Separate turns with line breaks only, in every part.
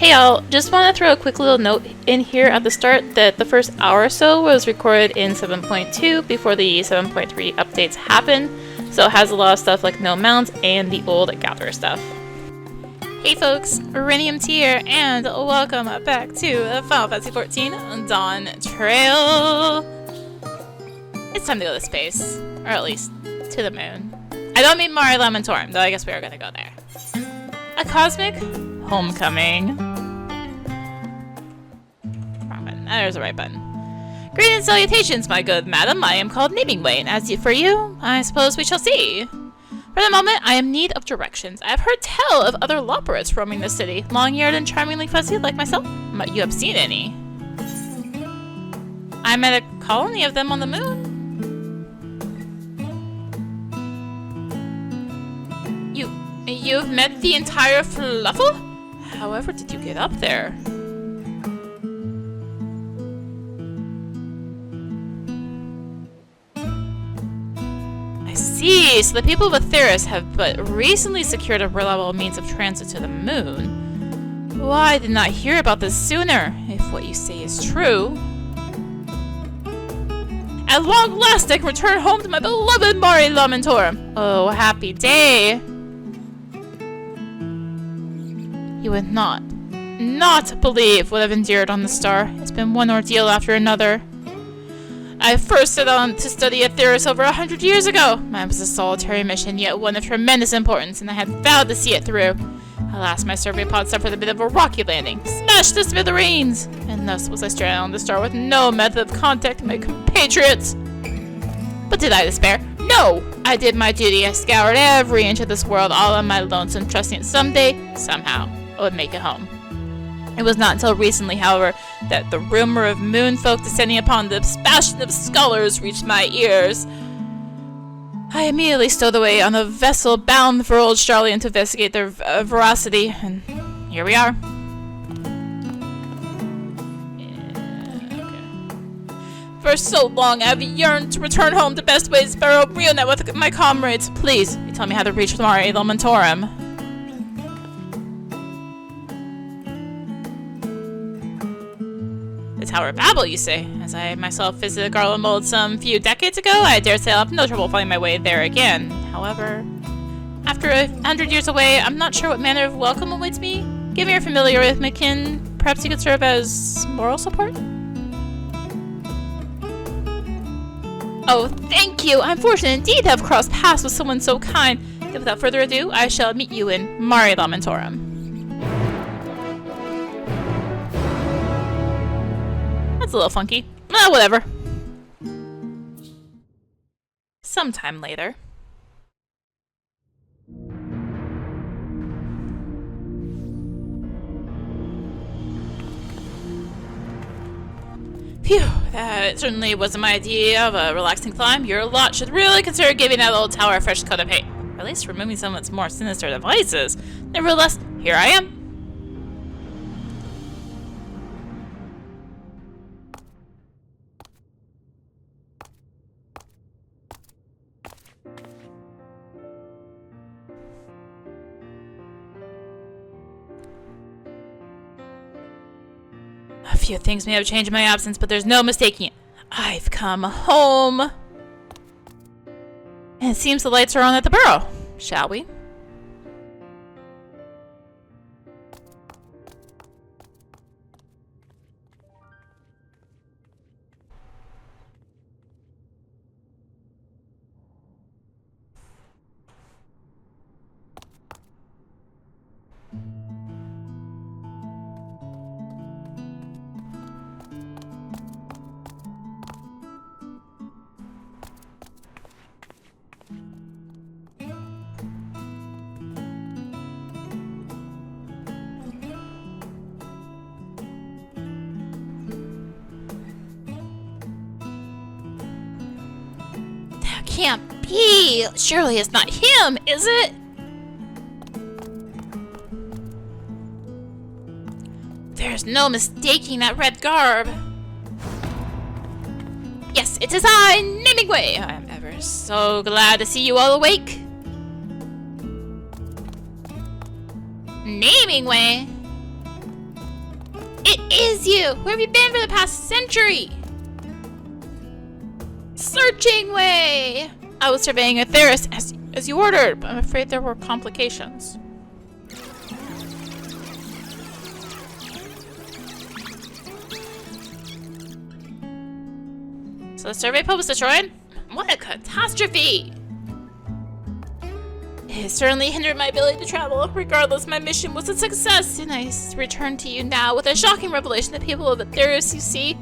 Hey y'all, just want to throw a quick little note in here at the start that the first hour or so was recorded in 7.2 before the 7.3 updates happened, so it has a lot of stuff like no mounts and the old Gatherer stuff. Hey folks, Rinimt here, and welcome back to Final Fantasy XIV Dawntrail. It's time to go to space, or at least to the moon. I don't mean Mare Lamentorum, though I guess we are gonna go there. A cosmic homecoming. Wrong button. There's the right button. Greetings and salutations, my good madam. I am called Namingway, and as for you, I suppose we shall see. For the moment, I am in need of directions. I have heard tell of other loporits roaming the city, long-eared and charmingly fuzzy like myself. But you have seen any? I met a colony of them on the moon. You've met the entire fluffle? However did you get up there? I see, so the people of Aetheris have but recently secured a reliable means of transit to the moon. Why did not hear about this sooner, if what you say is true? At long last I can return home to my beloved Mare Lamentorum. Oh, happy day. You would not believe what I've endured on the star. It's been one ordeal after another. I first set on to study Aetheris over 100 years ago. Mine was a solitary mission, yet one of tremendous importance, and I had vowed to see it through. Alas, my survey pod suffered a bit of a rocky landing, smashed to smithereens, and thus was I stranded on the star with no method of contact with my compatriots. But did I despair? No! I did my duty. I scoured every inch of this world all on my lonesome, trusting that someday, somehow, I would make it home. It was not until recently, however, that the rumor of moon folk descending upon the bastion of scholars reached my ears. I immediately stowed away on a vessel bound for old Charlian to investigate their veracity, and here we are. For so long, I've yearned to return home to best ways Sparrow reunite with my comrades. Please, tell me how to reach Mare Lamentorum. The Tower of Babel, you say? As I myself visited Garland Mold some few decades ago, I dare say I'll have no trouble finding my way there again. However, after 100 years away, I'm not sure what manner of welcome awaits me. Given you're familiar with McKinn, perhaps you could serve as moral support? Oh, thank you! I'm fortunate indeed to have crossed paths with someone so kind. Then without further ado, I shall meet you in Mare Lamentorum. That's a little funky. Whatever. Sometime later. Phew, that certainly wasn't my idea of a relaxing climb. Your lot should really consider giving that old tower a fresh coat of paint. Or at least removing some of its more sinister devices. Nevertheless, here I am. A few things may have changed in my absence, but there's no mistaking it. I've come home. And it seems the lights are on at the burrow. Shall we? Can't be! Surely it's not him, is it? There's no mistaking that red garb. Yes, it is I, Namingway! I'm ever so glad to see you all awake. Namingway? is you? Where have you been for the past century? Searching way! I was surveying Aetheris as you ordered, but I'm afraid there were complications. So the survey post was destroyed? What a catastrophe! It certainly hindered my ability to travel. Regardless, my mission was a success, and I return to you now with a shocking revelation. The people of Aetheris, you see,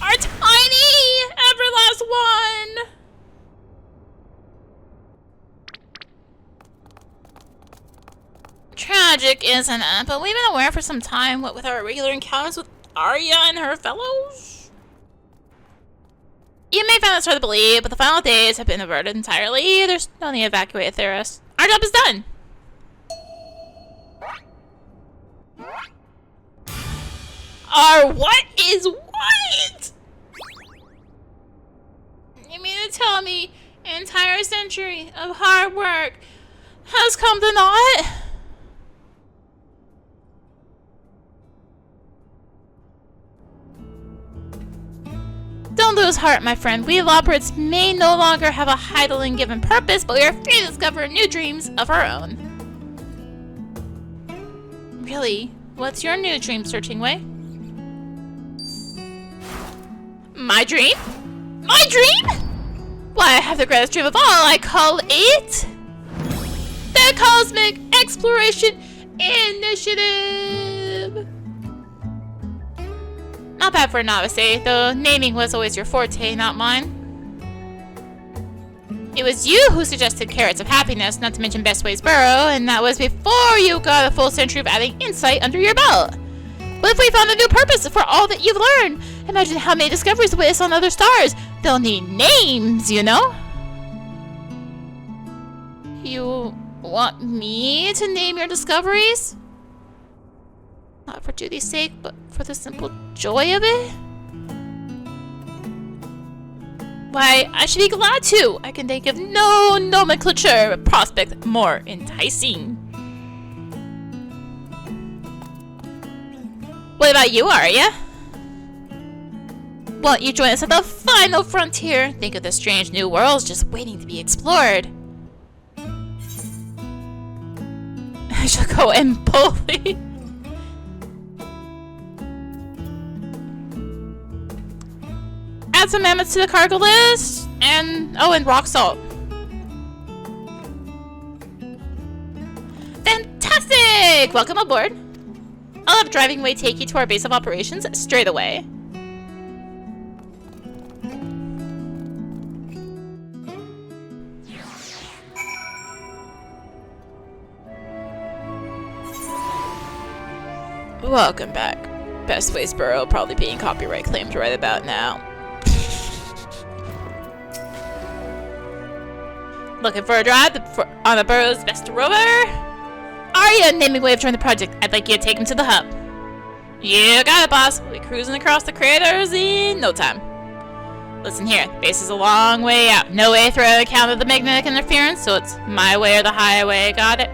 are tiny! Every last one! Tragic, isn't it? But we've been aware for some time, what with our regular encounters with Arya and her fellows? You may find this hard to believe, but the final days have been averted entirely. There's no need to evacuate Aetheris. Our job is done! Our what is what? You mean to tell me an entire century of hard work has come to naught? Don't lose heart, my friend. We Loporits may no longer have a Heidelin given purpose, but we are free to discover new dreams of our own. Really? What's your new dream searching way? My dream? My dream? Why, I have the greatest dream of all. I call it the Cosmic Exploration Initiative. Not bad for a novice, eh? Though naming was always your forte, not mine. It was you who suggested Carrots of Happiness, not to mention Best Ways Burrow, and that was before you got a full century of adding insight under your belt. What if we found a new purpose for all that you've learned? Imagine how many discoveries await us on other stars. They'll need names, you know? You want me to name your discoveries? Not for duty's sake, but for the simple joy of it? Why, I should be glad to. I can think of no nomenclature prospect more enticing. What about you, Arya? Won't you join us at the final frontier? Think of the strange new worlds just waiting to be explored. I shall go and bully. Add some mammoths to the cargo list, and rock salt. Fantastic! Welcome aboard. I'll have Driving Way take you to our base of operations straight away. Welcome back. Best Ways Burrow probably being copyright claimed right about now. Looking for a drive on the Burrow's best rover? Arya, naming way of joining the project. I'd like you to take him to the hub. You got it, boss. We'll be cruising across the craters in no time. Listen here, the base is a long way out. No way through on account of the magnetic interference, so it's my way or the highway. Got it?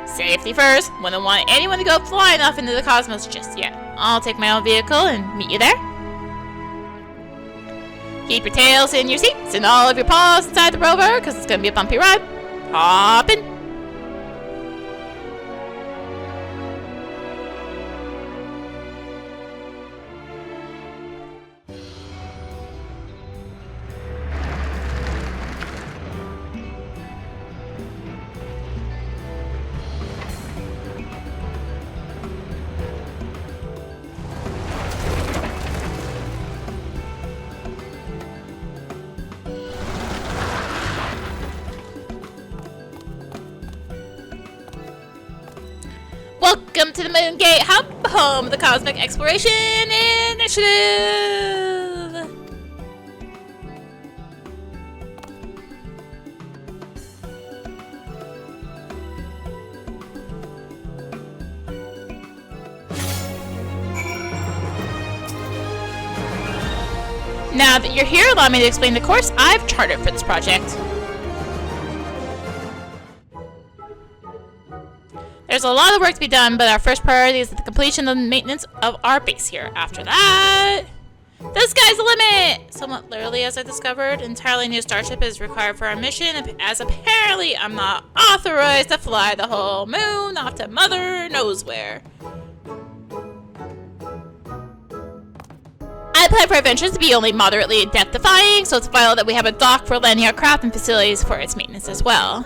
Safety first. Wouldn't want anyone to go flying off into the cosmos just yet. I'll take my own vehicle and meet you there. Keep your tails in your seats and all of your paws inside the rover, because it's going to be a bumpy ride. Hop in. Welcome to the Moon Gate Hub, home of the Cosmic Exploration Initiative! Now that you're here, allow me to explain the course I've charted for this project. There's a lot of work to be done, but our first priority is the completion of the maintenance of our base here. After that, the sky's the limit! Somewhat literally, as I discovered, an entirely new starship is required for our mission, as apparently I'm not authorized to fly the whole moon off to Mother knows where. I plan for adventures to be only moderately death-defying, so it's vital that we have a dock for landing our craft and facilities for its maintenance as well.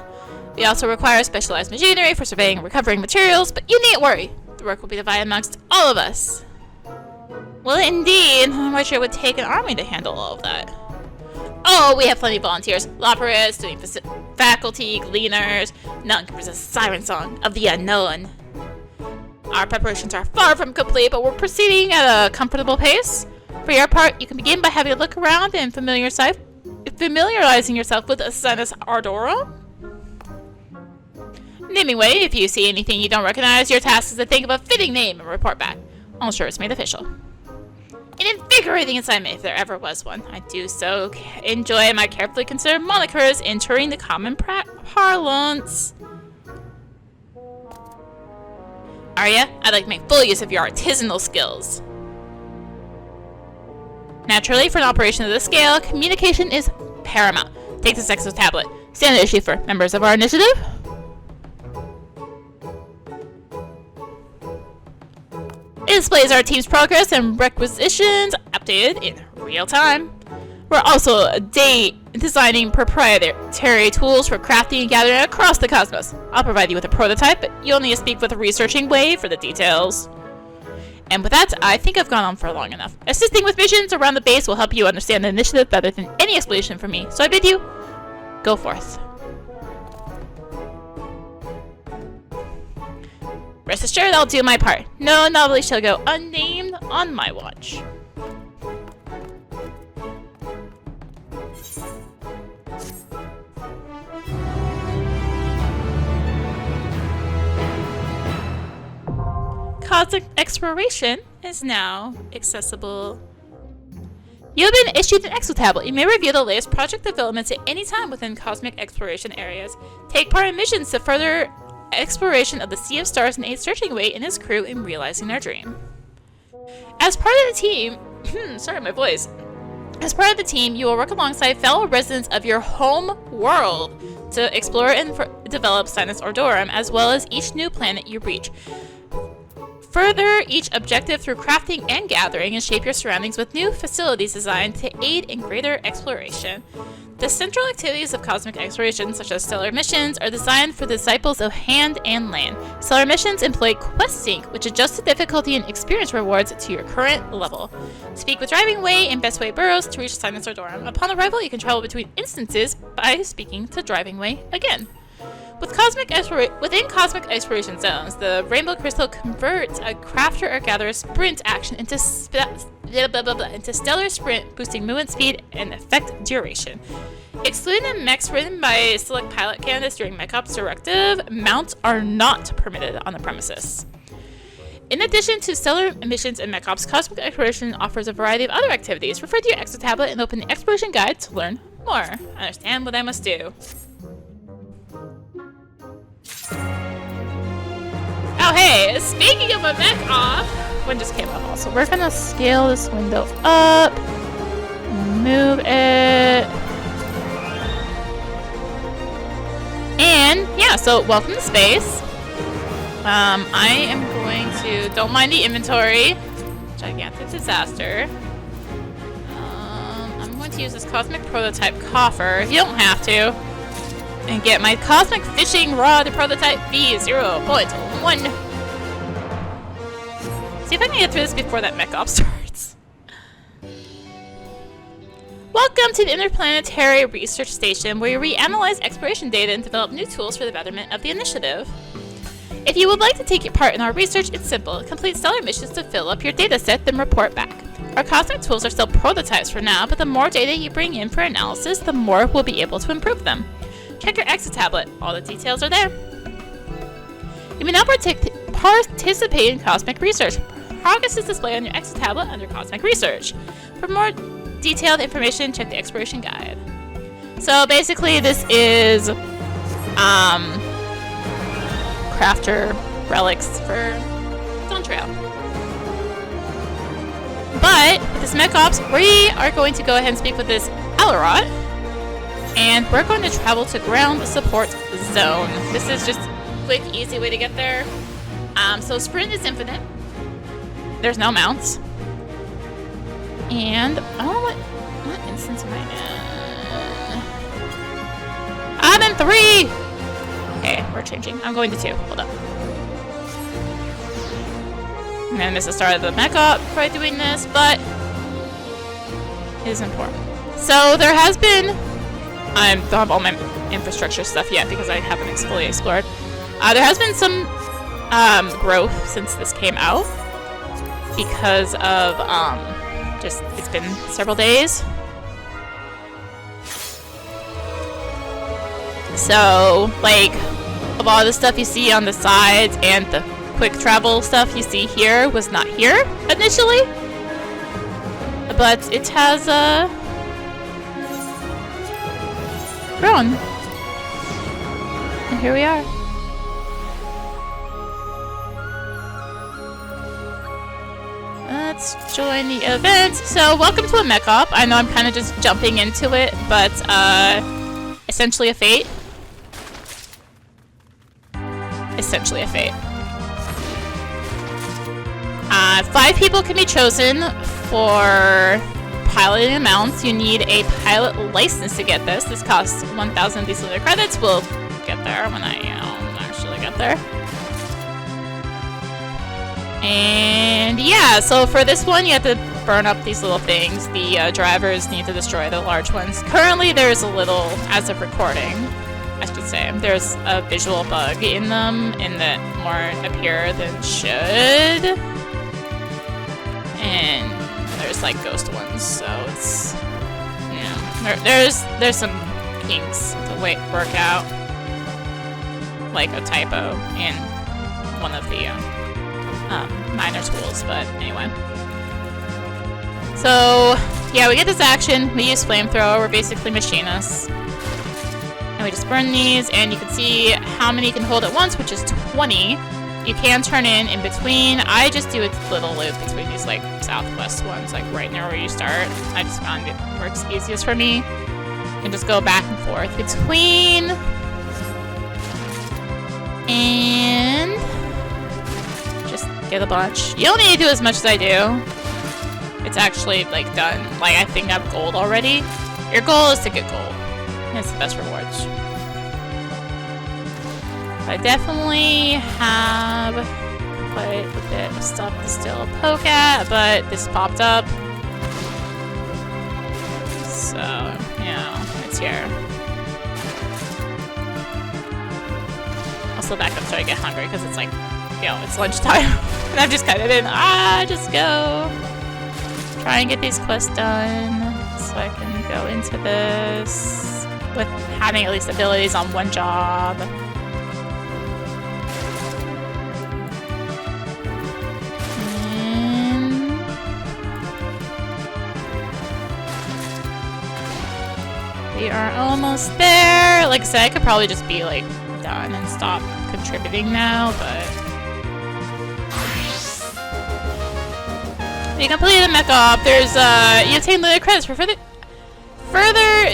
We also require specialized machinery for surveying and recovering materials, but you needn't worry. The work will be divided amongst all of us. Well, indeed. I'm not sure it would take an army to handle all of that. Oh, we have plenty of volunteers. Lopperists, doing faculty, gleaners. None can resist the siren song of the unknown. Our preparations are far from complete, but we're proceeding at a comfortable pace. For your part, you can begin by having a look around and familiarizing yourself with Sinus Ardorum. Naming way, if you see anything you don't recognize, your task is to think of a fitting name and report back. I'll ensure it's made official. An invigorating assignment if there ever was one. I do so enjoy my carefully considered monikers entering the common parlance. Arya, I'd like to make full use of your artisanal skills. Naturally, for an operation of this scale, communication is paramount. Take this exo tablet. Standard issue for members of our initiative. It displays our team's progress and requisitions updated in real time. We're also designing proprietary tools for crafting and gathering across the cosmos. I'll provide you with a prototype, but you'll need to speak with a researching wave for the details. And with that, I think I've gone on for long enough. Assisting with missions around the base will help you understand the initiative better than any explanation from me, so I bid you, go forth. Rest assured, I'll do my part. No novelty shall go unnamed on my watch. Cosmic exploration is now accessible. You have been issued an exo tablet. You may review the latest project developments at any time within cosmic exploration areas. Take part in missions to further exploration of the Sea of Stars and aid Searching Way and his crew in realizing their dream. As part of the team, sorry, my voice. As part of the team, you will work alongside fellow residents of your home world to explore and develop Sinus Ardorum, as well as each new planet you reach. Further each objective through crafting and gathering, and shape your surroundings with new facilities designed to aid in greater exploration. The central activities of cosmic exploration, such as stellar missions, are designed for disciples of hand and land. Stellar missions employ quest sync, which adjusts the difficulty and experience rewards to your current level. Speak with Driving Way and Best Way Burrows to reach Sinus Ardorum. Upon arrival, you can travel between instances by speaking to Driving Way again. Within cosmic exploration zones, the Rainbow Crystal converts a crafter or gatherer sprint action into stellar sprint, boosting movement speed and effect duration. Excluding the mechs ridden by select pilot candidates during Mech Ops Directive, mounts are not permitted on the premises. In addition to stellar missions and Mech Ops, cosmic exploration offers a variety of other activities. Refer to your exo tablet and open the exploration guide to learn more. Understand what I must do. Oh hey, speaking of a mech off, one just came up also. We're gonna scale this window up, move it, and yeah, so welcome to space. I am going to, don't mind the inventory, gigantic disaster. I'm going to use this cosmic prototype coffer, if you don't have to, and get my cosmic fishing rod prototype V0.1. See if I can get through this before that mech op starts. Welcome to the Interplanetary Research Station, where we reanalyze exploration data and develop new tools for the betterment of the initiative. If you would like to take part in our research, it's simple. Complete stellar missions to fill up your data set, then report back. Our cosmic tools are still prototypes for now, but the more data you bring in for analysis, the more we'll be able to improve them. Check your exo tablet. All the details are there. You may now participate in cosmic research. Progress is displayed on your exo tablet under cosmic research. For more detailed information, check the exploration guide. So basically this is crafter relics for Dawntrail. But with this mech ops, we are going to go ahead and speak with this Alarot, and we're going to travel to ground support zone. This is just a quick, easy way to get there. So sprint is infinite. There's no mounts. And I don't know what instance am I in? I'm in 3! Okay, we're changing. I'm going to 2. Hold up. I'm gonna miss the start of the mech op by doing this, but it is important. So there has been, I don't have all my infrastructure stuff yet because I haven't fully explored. There has been some growth since this came out because of just it's been several days. So like a lot of the stuff you see on the sides and the quick travel stuff you see here was not here initially, but it has grown, and here we are. Let's join the event. So welcome to a mech op. I know I'm kind of just jumping into it, but essentially a fate. Essentially a fate. 5 people can be chosen for piloting mounts. You need a pilot license to get this. This costs 1,000 of these lunar credits. We'll get there when I actually get there. And yeah, so for this one, you have to burn up these little things. The drivers need to destroy the large ones. Currently, there's a little, as of recording, I should say, there's a visual bug in them, in that more appear than should. And there's like ghost ones, so it's, you know, there's some kinks to work out, like a typo in one of the minor tools, but anyway. So yeah, we get this action. We use flamethrower. We're basically machinists, and we just burn these, and you can see how many you can hold at once, which is 20. You can turn in between. I just do a little loop between these like southwest ones, like right near where you start. I just found it works easiest for me. You can just go back and forth between, and just get a bunch. You don't need to do as much as I do. It's actually like done. Like I think I'm gold already. Your goal is to get gold. It's the best rewards. I definitely have quite a bit of stuff to still poke at, but this popped up. So, you know, it's here. I'll still back up so I get hungry because it's like, you know, it's lunchtime. And I've just kind of been, just go. Try and get these quests done so I can go into this with having at least abilities on one job. We are almost there. Like I said, I could probably just be like done and stop contributing now, but you completed the mech op. There's you obtain lunar credits for further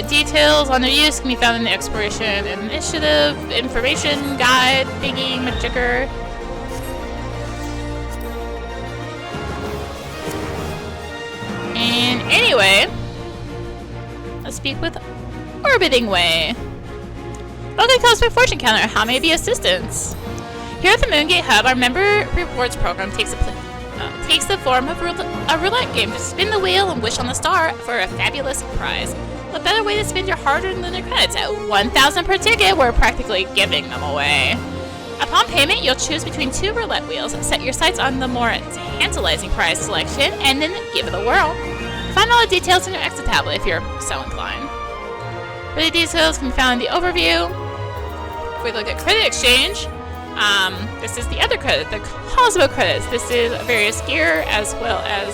details on their use can be found in the exploration initiative information guide thingy majigger. And anyway, let's speak with Orbiting Way. Welcome to Cosmic Fortune Counter. How may I be assistance? Here at the Moongate Hub, our member rewards program takes the form of a roulette game. Just spin the wheel and wish on the star for a fabulous prize. What better way to spend your hard-earned lunar credits? At 1,000 per ticket, we're practically giving them away. Upon payment, you'll choose between 2 roulette wheels. Set your sights on the more tantalizing prize selection, and then give it a whirl. Find all the details in your exit tablet if you're so inclined. Further details can be found in the overview. If we look at credit exchange, this is the other credit, the Cosmo credits. This is various gear as well as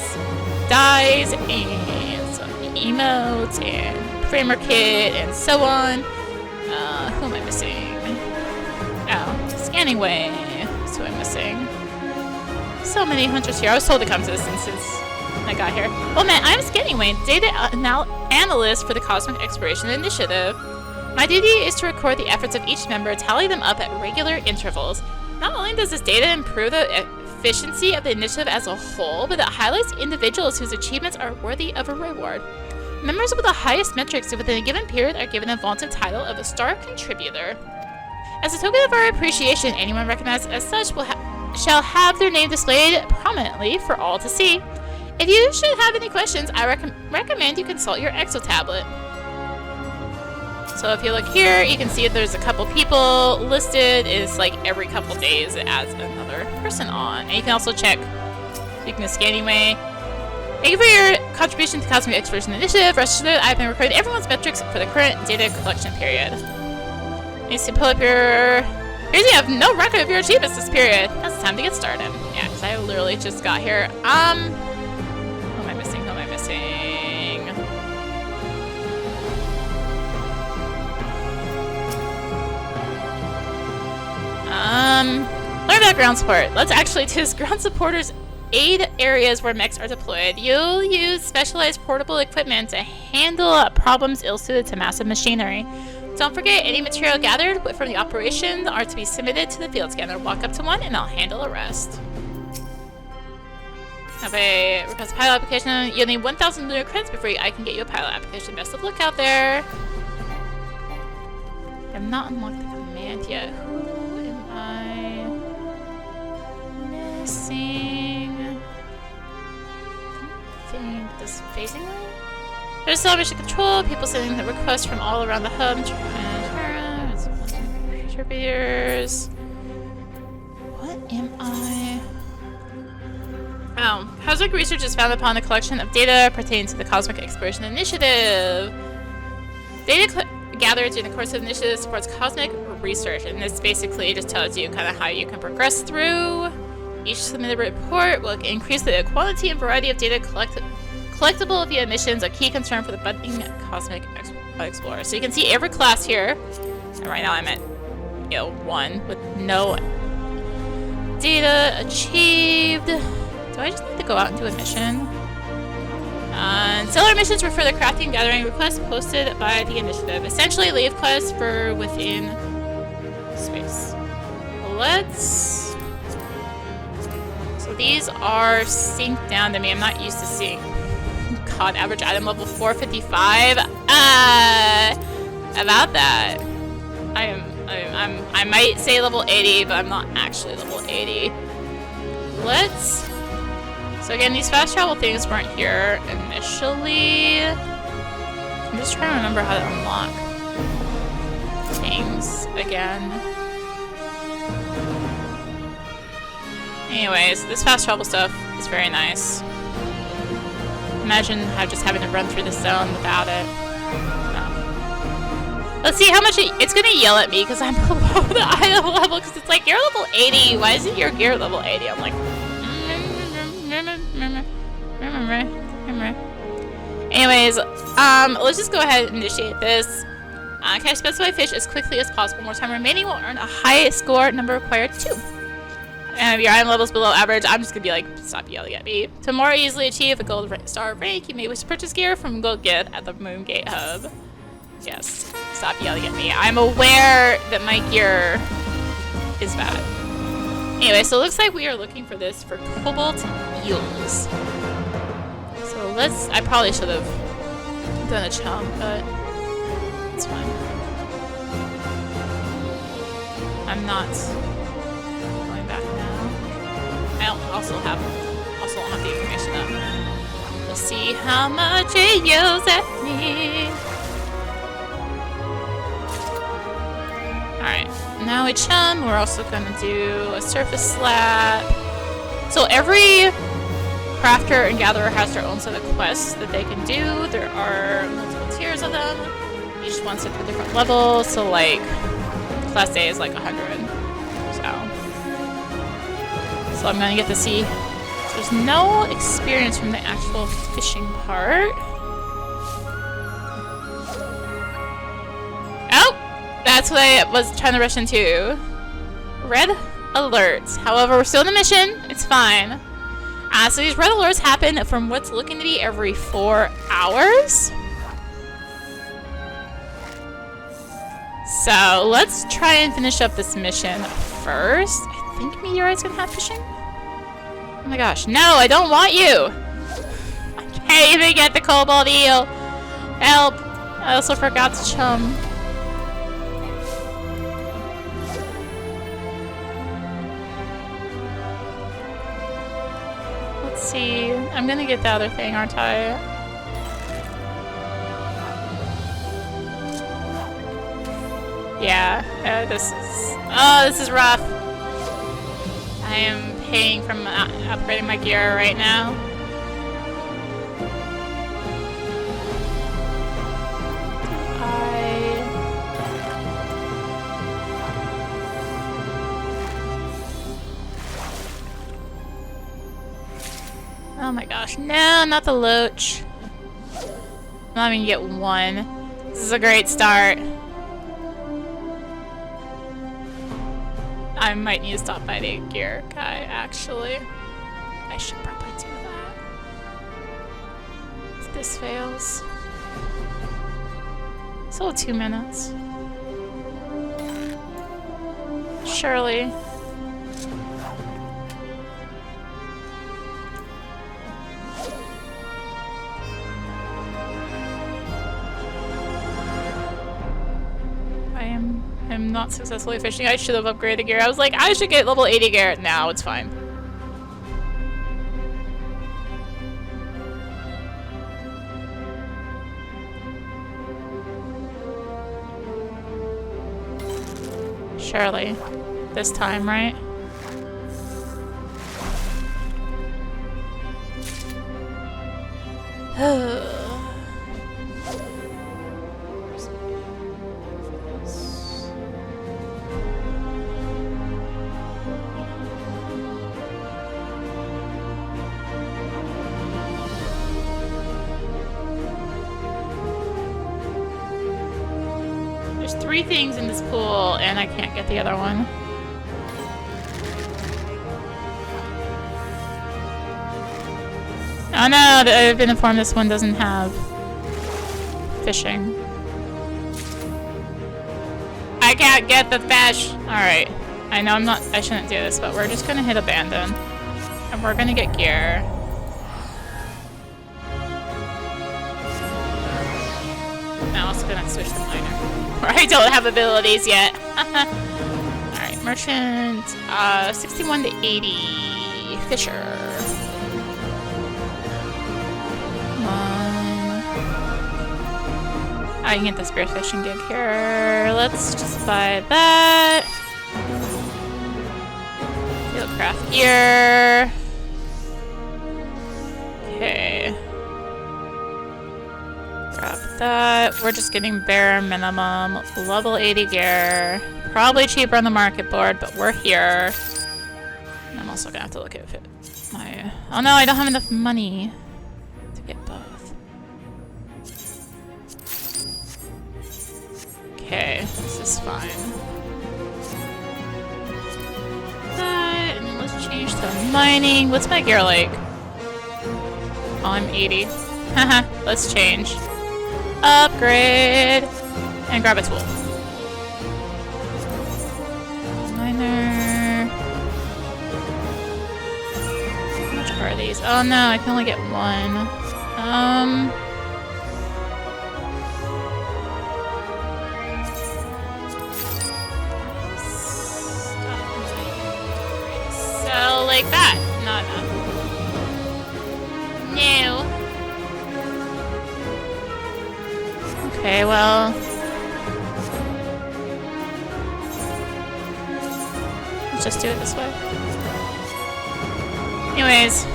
dyes and some emotes and framer kit and so on. Who am I missing? Oh, scanning way. That's who I'm missing. So many hunters here. I was told to come to this instance when I got here. Well, man, I'm Scanning Way, data analyst for the Cosmic Exploration Initiative. My duty is to record the efforts of each member, tally them up at regular intervals. Not only does this data improve the efficiency of the initiative as a whole, but it highlights individuals whose achievements are worthy of a reward. Members with the highest metrics within a given period are given a vaunted title of a Star Contributor. As a token of our appreciation, anyone recognized as such shall have their name displayed prominently for all to see. If you should have any questions, I recommend you consult your Exo tablet. So if you look here, you can see there's a couple people listed. It's like every couple days it adds another person on. And you can also check, speaking of Scanning Way, thank you for your contribution to Cosmic Exploration Initiative. Rest assured, I've been recording everyone's metrics for the current data collection period. You see, pull up your... Here's you have no record of your achievements this period. Now it's time to get started. Yeah, because I literally just got here. Who am I missing? Who am I missing? Learn about ground support. Let's actually do this. Ground supporters aid areas where mechs are deployed. You'll use specialized portable equipment to handle problems ill-suited to massive machinery. Don't forget, any material gathered from the operation are to be submitted to the field scanner. Walk up to one and I'll handle the rest. Have a request a pilot application. You'll need 1,000 lunar credits before I can get you a pilot application. Best of luck out there. I have not unlocked the command yet. Who am I missing? I think this facing way? There's celebration control, people sending the requests from all around the hub. Contributors. What am I? Oh, Cosmic Research is founded upon a collection of data pertaining to the Cosmic Exploration Initiative. Data gathered during the course of the initiative supports cosmic research, and this basically just tells you kind of how you can progress through. Each submitted report will increase the quantity and variety of data collectible via missions, a key concern for the budding Cosmic Explorer. So you can see every class here, and right now I'm at 1 with no data achieved. Do I just need to go out and do a mission? Stellar missions refer to crafting and gathering requests posted by the initiative. Essentially, leave quests for within space. Let's... So these are synced down to me. I'm not used to seeing... God, average item level 455. About that. I might say level 80, but I'm not actually level 80. Let's... So again, these fast travel things weren't here initially. I'm just trying to remember how to unlock things again. Anyways, this fast travel stuff is very nice. Imagine just having to run through the zone without it. No. Let's see how much it's gonna yell at me because I'm below the item level, because it's like, you're level 80. Why isn't your gear level 80? I'm like, anyways, let's just go ahead and initiate this. Can I specify fish as quickly as possible? More time remaining will earn a high score number required 2. And if your item level is below average, I'm just gonna be like, stop yelling at me. To more easily achieve a gold star rank, you may wish to purchase gear from Gold Gift at the Moongate Hub. Yes, stop yelling at me. I'm aware that my gear is bad. Anyway, so it looks like we are looking for this for cobalt eels. So let's... I probably should have done a chum, but it's fine. I'm not going back now. I also don't have the information up. Let's see how much it yells at me. Alright, now we chum. We're also gonna do a surface slab. So every crafter and gatherer has their own set of quests that they can do. There are multiple tiers of them. Each one's at a different level. So like, class A is like 100. So I'm gonna get to see. There's no experience from the actual fishing part. That's what I was trying to rush into. Red alert. However, we're still on the mission. It's fine. So these red alerts happen from what's looking to be every 4 hours. So let's try and finish up this mission first. I think Meteorite's gonna have fishing. Oh my gosh, no, I don't want you. I can't even get the cobalt eel. Help. I also forgot to chum. Let's see. I'm gonna get the other thing, aren't I? Yeah, this is rough. I am paying from upgrading my gear right now. Oh my gosh, no, not the loach. I'm not even gonna get one. This is a great start. I might need to stop by the gear guy, actually. I should probably do that. If this fails. Still 2 minutes. Surely. I'm not successfully fishing. I should have upgraded gear. I was like, I should get level 80 gear. Now it's fine. Surely. This time, right? There's 3 things in this pool, and I can't get the other one. Oh no, I've been informed this one doesn't have fishing. I can't get the fish! Alright. I know I shouldn't do this, but we're just gonna hit abandon. And we're gonna get gear. I'm also gonna switch to miner. Where I don't have abilities yet. Alright, merchant. 61 to 80. Fisher. Come on. I can get the spearfishing gig here. Let's just buy that. Fieldcraft gear. Okay. Grab that. We're just getting bare minimum. Level 80 gear. Probably cheaper on the market board, but we're here. And I'm also gonna have to look at my... Oh no, I don't have enough money to get both. Okay, this is fine. That, and then let's change to mining. What's my gear like? Oh, I'm 80. Haha, let's change. Upgrade! And grab a tool. Miner. How much are these? Oh no, I can only get one. So, like that. Not enough. No. Okay, well... let's just do it this way. Anyways.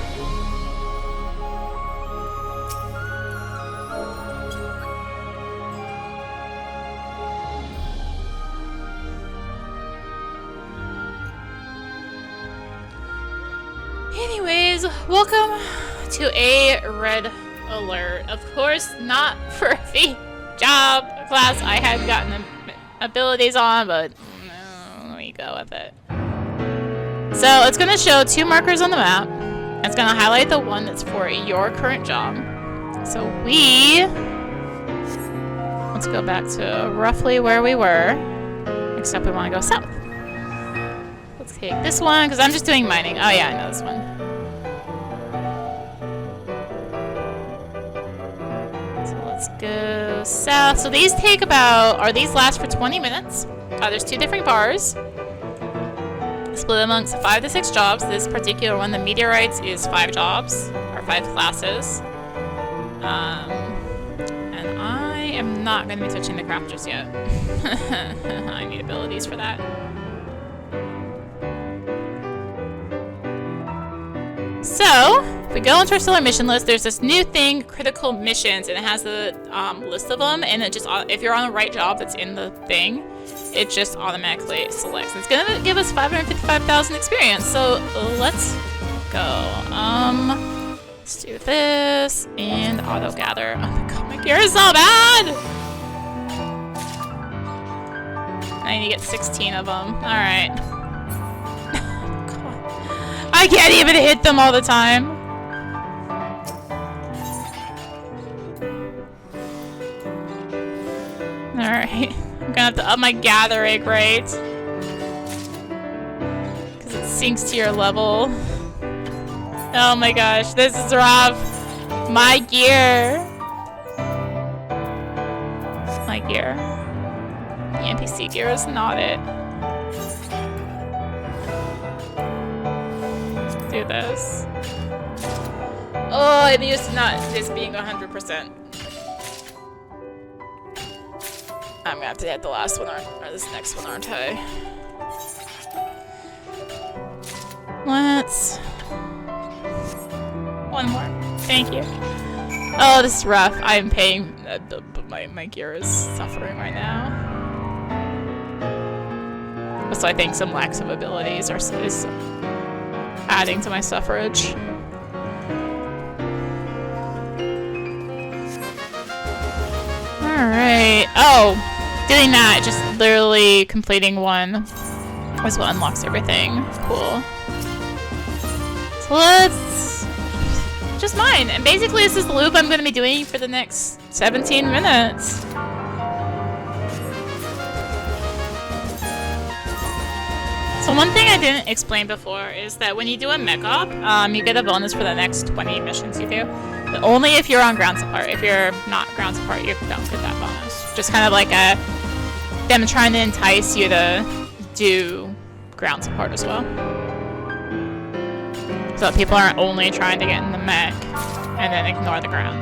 Welcome to a red alert. Of course, not for the job class I had gotten abilities on, but let me go with it. So it's gonna show 2 markers on the map. It's gonna highlight the one that's for your current job. So let's go back to roughly where we were, except we want to go south. Let's take this one, because I'm just doing mining. Oh yeah, I know this one. So let's go south. So these take these last for 20 minutes. There's 2 different bars. Split amongst 5 to 6 jobs. This particular one, the meteorites, is 5 jobs, or 5 classes. And I am not going to be touching the crafters yet. I need abilities for that. So, if we go into our stellar mission list, there's this new thing, critical missions, and it has the list of them, and it just, if you're on the right job that's in the thing, it just automatically selects. It's gonna give us 555,000 experience, so let's go. Let's do this, and auto gather. Oh my god, my gear is so bad! I need to get 16 of them. Alright. I can't even hit them all the time. Alright. I'm gonna have to up my gather egg rate. Because it syncs to your level. Oh my gosh, this is rough. My gear. My gear. The NPC gear is not it. Do this. Oh, I'm used to not this being 100%. I'm gonna have to hit the last one, or this next one, aren't I? Let's... One more. Thank you. Oh, this is rough. I'm paying... my gear is suffering right now. So I think some lacks of abilities is adding to my suffrage. Alright. Oh! Doing that, just literally completing one is what unlocks everything. Cool. So let's just mine. And basically this is the loop I'm going to be doing for the next 17 minutes. So one thing I didn't explain before is that when you do a mech op, you get a bonus for the next 20 missions you do. But only if you're on ground support. If you're not ground support, you don't get that bonus. Just kind of like them trying to entice you to do ground support as well. So that people aren't only trying to get in the mech and then ignore the ground.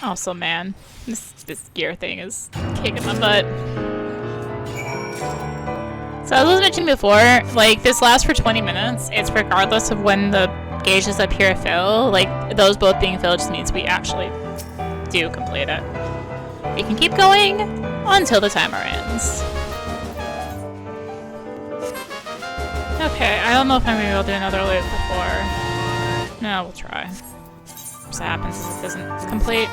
Also, man, this gear thing is kicking my butt. So as I was mentioning before, like, this lasts for 20 minutes. It's regardless of when the gauges up here fill. Like, those both being filled just means we actually do complete it. We can keep going until the timer ends. Okay, I don't know if I'm gonna be able to do another loop before. No, we'll try. What happens if it doesn't complete.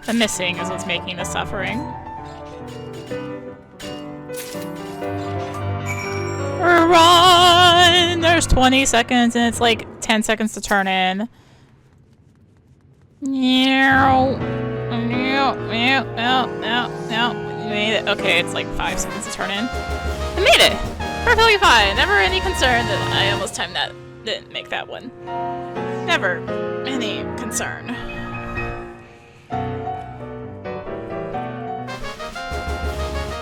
The missing is what's making the suffering. Run! There's 20 seconds and it's like 10 seconds to turn in. No. We made it. Okay, it's like 5 seconds to turn in. I made it! Perfectly fine. Never any concern that I almost timed that. Didn't make that one. Never any concern.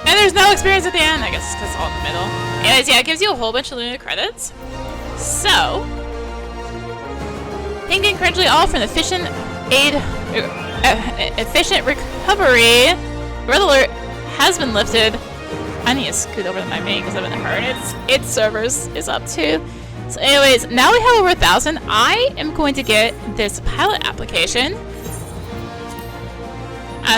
And there's no experience at the end. I guess it's because it's all in the middle. Anyways, yeah, it gives you a whole bunch of lunar credits. So, thank you incredibly all for an efficient recovery. Red alert has been lifted. I need to scoot over to my main because I haven't heard its servers is up too. So anyways, now we have over 1,000. I am going to get this pilot application.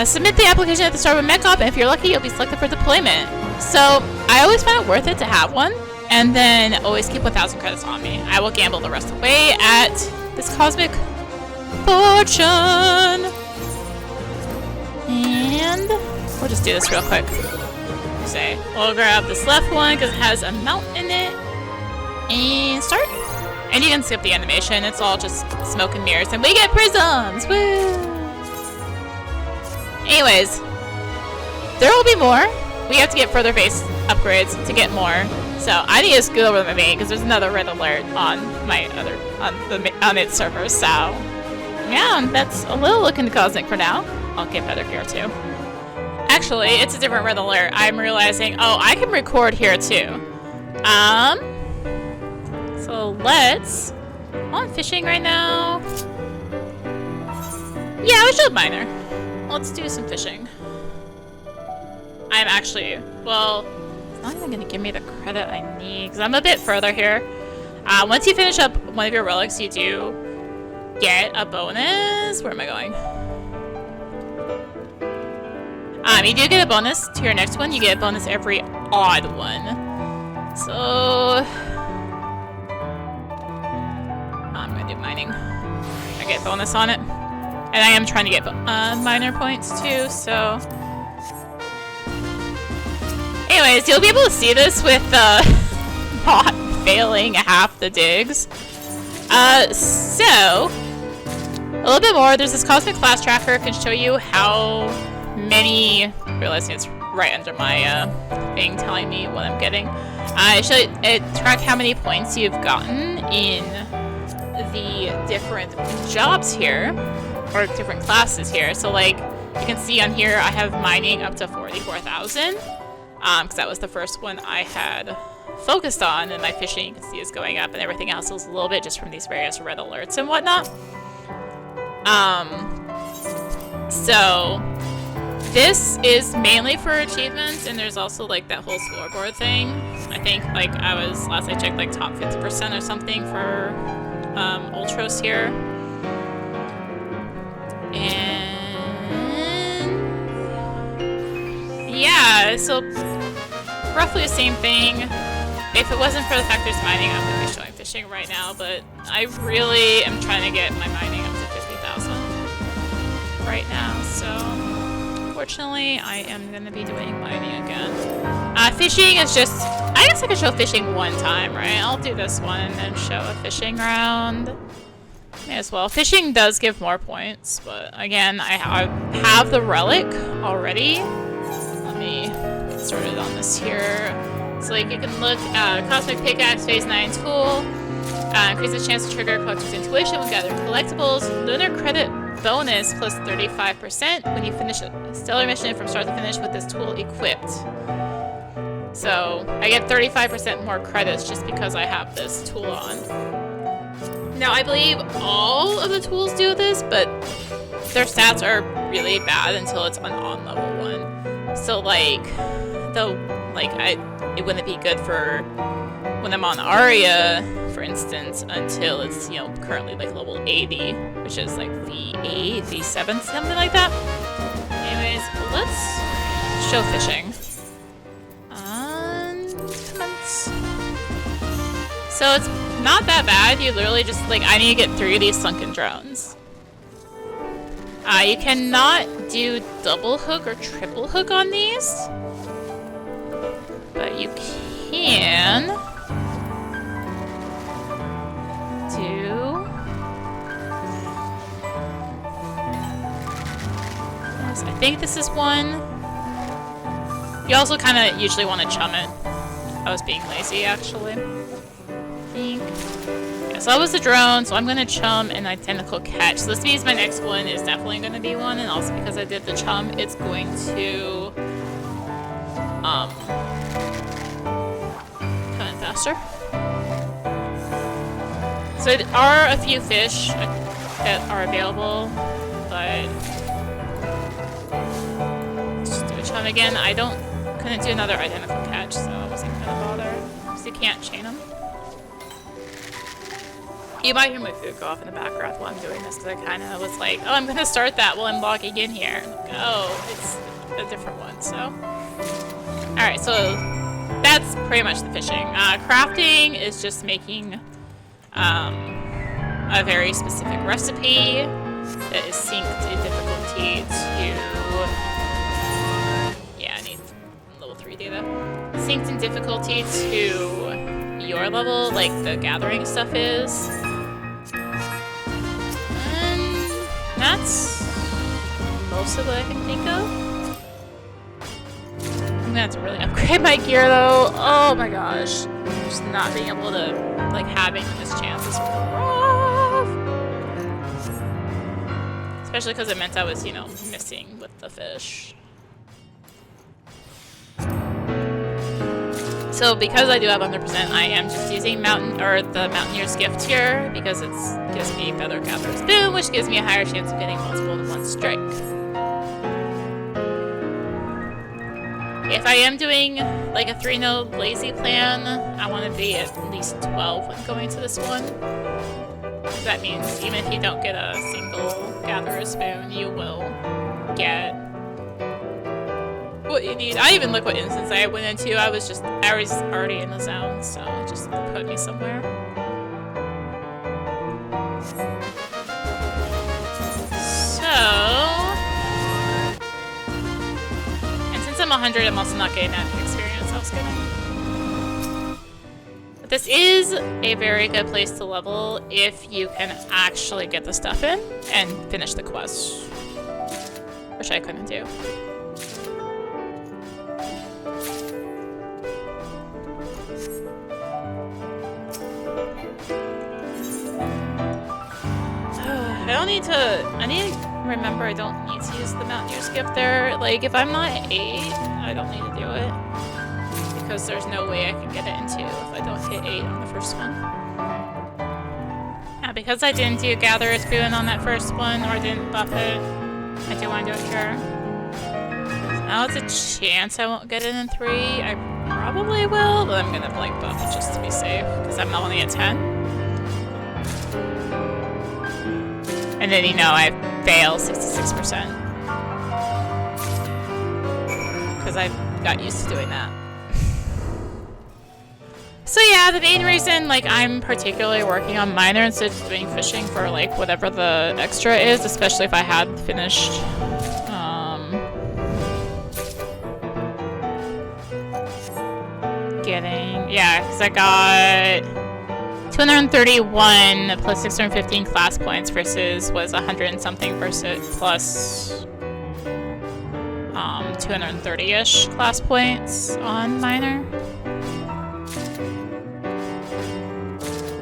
Submit the application at the start of a mech op, and if you're lucky, you'll be selected for deployment. So I always find it worth it to have one, And then always keep 1,000 credits on me. I will gamble the rest away at this cosmic fortune. And we'll just do this real quick. Say, we'll grab this left one because it has a mount in it. And start. And you can skip the animation. It's all just smoke and mirrors. And we get prisms! Woo! Anyways, there will be more. We have to get further base upgrades to get more. So I need to scoot over to my main because there's another red alert on my other on its server. So yeah, that's a little look into Cosmic for now. I'll get better here too. Actually, it's a different red alert. I'm realizing, oh, I can record here too. So let's. I'm on fishing right now. Yeah, we should miner. Let's do some fishing. I'm actually, well, it's not even gonna give me the credit I need because I'm a bit further here. Once you finish up one of your relics, you do get a bonus. Where am I going? You do get a bonus to your next one. You get a bonus every odd one. So I'm gonna do mining. I get bonus on it, and I am trying to get miner points too. So, anyways, you'll be able to see this with not failing half the digs. So a little bit more. There's this cosmic class tracker. Can show you how many. Realizing it's right under my thing telling me what I'm getting. It track how many points you've gotten in the different jobs here, or different classes here. So like you can see on here, I have mining up to 44,000, because that was the first one I had focused on, and my fishing you can see is going up, and everything else is a little bit just from these various red alerts and whatnot. So this is mainly for achievements, and there's also like that whole scoreboard thing. I think like last I checked, like top 50% or something for Ultros here. And yeah, so roughly the same thing. If it wasn't for the fact there's mining, I would be showing fishing right now, but I really am trying to get my mining up to 50,000 right now, so unfortunately, I am going to be doing mining again. Fishing is just, I guess I could show fishing one time, right? I'll do this one and then show a fishing round. May as well. Fishing does give more points, but again, I have the relic already. Let me get started on this here. So like you can look, Cosmic Pickaxe Phase 9 tool. Increase the chance to trigger collector's intuition when gathering collectibles. Lunar credit bonus plus 35% when you finish a stellar mission from start to finish with this tool equipped. So I get 35% more credits just because I have this tool on. Now I believe all of the tools do this, but their stats are really bad until it's on level 1. So like, it wouldn't be good for when I'm on Aria, for instance, until it's, you know, currently like level 80, which is like V8, V7, something like that. Anyways, let's show fishing. So it's not that bad. You literally just, like, I need to get through these sunken drones. You cannot do double hook or triple hook on these, but you can do. I think this is one. You also kind of usually want to chum it. I was being lazy, actually. Yeah, so that was the drone, so I'm going to chum an identical catch. So this means my next one is definitely going to be one, and also because I did the chum, it's going to come in faster. So there are a few fish that are available, but let's just do a chum again. I couldn't do another identical catch, so I wasn't going to bother, because you can't chain them. You might hear my food go off in the background while I'm doing this, because I kind of was like, oh, I'm going to start that while I'm logging in here. Like, oh, it's a different one, so. Alright, so that's pretty much the fishing. Crafting is just making a very specific recipe that is synced in difficulty to... Yeah, I need level 3 data. Synced in difficulty to your level, like the gathering stuff is. And that's most of what I can think of. I'm gonna have to really upgrade my gear though. Oh my gosh. Just not being able to, like, having this chance is rough. Especially because it meant I was, you know, missing with the fish. So because I do have 100%, I am just using the Mountaineer's Gift here because it gives me better Gatherer's Boom, which gives me a higher chance of getting multiple in one strike. If I am doing like a 3-node lazy plan, I want to be at least 12 when going to this one. That means even if you don't get a single Gatherer's Boon, you will get what you need. I even look what instance I went into. I was already in the zone, so it just put me somewhere. I'm 100, I'm also not getting that experience I was getting. But this is a very good place to level if you can actually get the stuff in and finish the quest. Which I couldn't do. I need to remember I don't need to use the Mountaineer's Gift there. Like, if I'm not at 8, I don't need to do it. Because there's no way I can get it into if I don't hit 8 on the first one. Yeah, because I didn't do Gatherer's Boon on that first one, or I didn't buff it, I do want to do it here. So now it's a chance I won't get it in 3. I probably will, but I'm gonna, like, buff it just to be safe, because I'm only at 10. And then, you know, I fail 66%. Because I got used to doing that. So yeah, the main reason, like, I'm particularly working on minor instead of doing fishing for, like, whatever the extra is, especially if I had finished, yeah, because I got 231 plus 615 class points versus was 100 and something versus plus 230-ish class points on minor.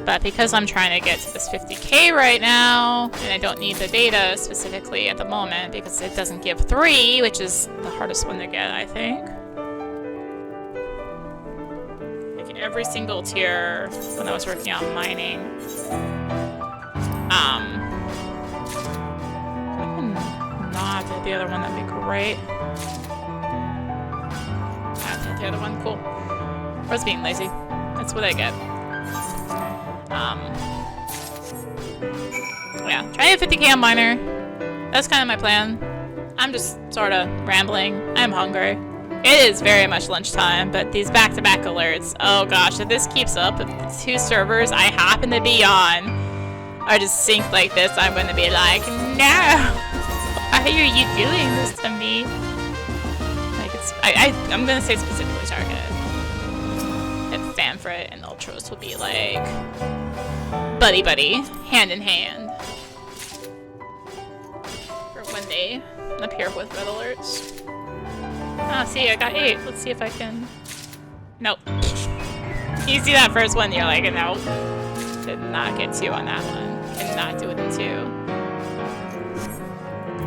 But because I'm trying to get to this 50k right now, and I don't need the data specifically at the moment because it doesn't give 3, which is the hardest one to get, I think. Every single tier when I was working on mining. I can not hit the other one, that'd be great. I have to hit the other one, cool. I was being lazy. That's what I get. Yeah, try to hit 50k on miner. That's kind of my plan. I'm just sort of rambling. I'm hungry. It is very much lunchtime, but these back-to-back alerts, oh gosh, if this keeps up, if the 2 servers I happen to be on are just synced like this, I'm going to be like, no! Why are you doing this to me? Like, I'm going to say specifically target. It's Sanford and Ultros will be like, buddy-buddy, hand-in-hand. For when they appear with red alerts. Ah, see, I got 8. Let's see if I can... Nope. You see that first one, you're like, no. Did not get 2 on that one. Cannot do it in 2.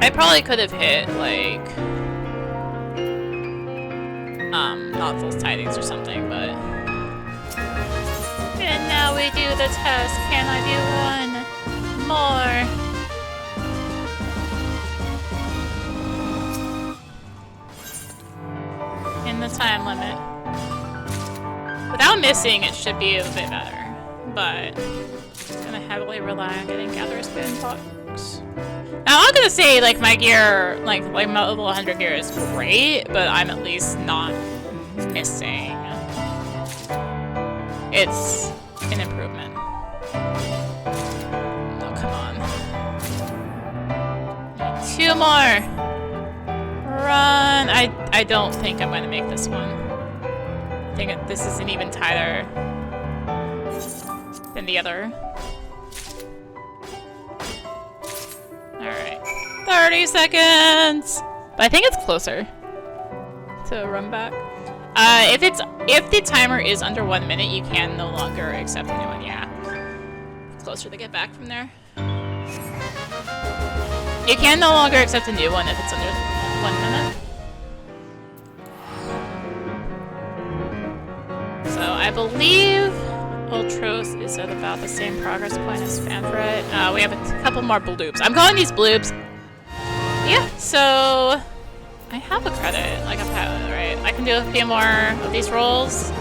I probably could have hit, like... Novel's Tidings or something, but... And now we do the test. Can I do one more? The time limit. Without missing, it should be a bit better, but it's gonna heavily rely on getting Gatherer's Boon box. Now, I'm not gonna say like my gear, like my level 100 gear is great, but I'm at least not missing It's an improvement. Oh, come on. Two more! Run! I don't think I'm gonna make this one. I think this isn't even tighter than the other. Alright. 30 seconds! But I think it's closer to run back. If the timer is under 1 minute, you can no longer accept a new one. Yeah. It's closer to get back from there. You can no longer accept a new one if it's under 1 minute. So I believe Ultros is at about the same progress point as Fanfret. We have a couple more bloops. I'm calling these bloops. Yeah, so I have a credit, like a pilot, right? I can do a few more of these rolls.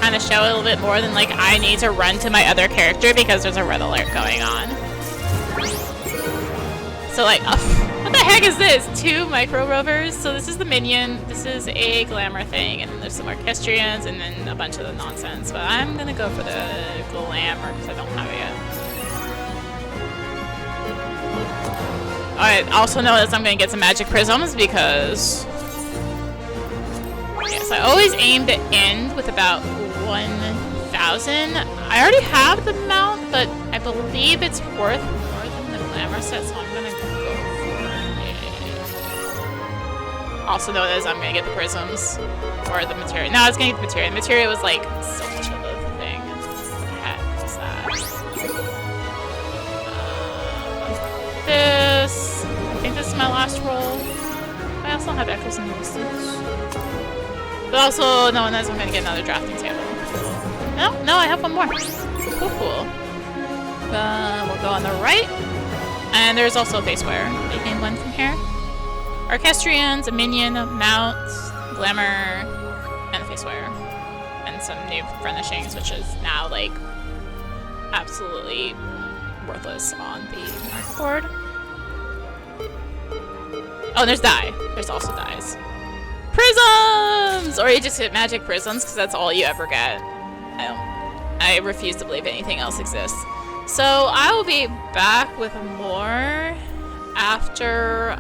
Kind of show a little bit more than like I need to run to my other character because there's a red alert going on. So like, what the heck is this? 2 micro rovers. So this is the minion. This is a glamour thing, and then there's some orchestrions, and then a bunch of the nonsense. But I'm gonna go for the glamour because I don't have it yet. I also notice I'm gonna get some magic prisms because yes, I always aim to end with about 1,000. I already have the mount, but I believe it's worth more than the glamour set, so I'm gonna go for it. Also notice I'm gonna get the prisms or the material. No, I was gonna get the material. The material was like so much of the thing. What the heck was that? This. I think this is my last roll. I also have echoes in the distance. But also, no one knows I'm gonna get another drafting table. No, I have one more. Cool. We'll go on the right. And there's also a base wear. You can blend from here. Orchestrions, a minion, a mount, glamour, and a face wear. And some new furnishings, which is now, like, absolutely worthless on the market board. Oh, and there's dye. There's also dyes. Prisms! Or you just hit magic prisms, because that's all you ever get. I refuse to believe anything else exists. So I will be back with more after,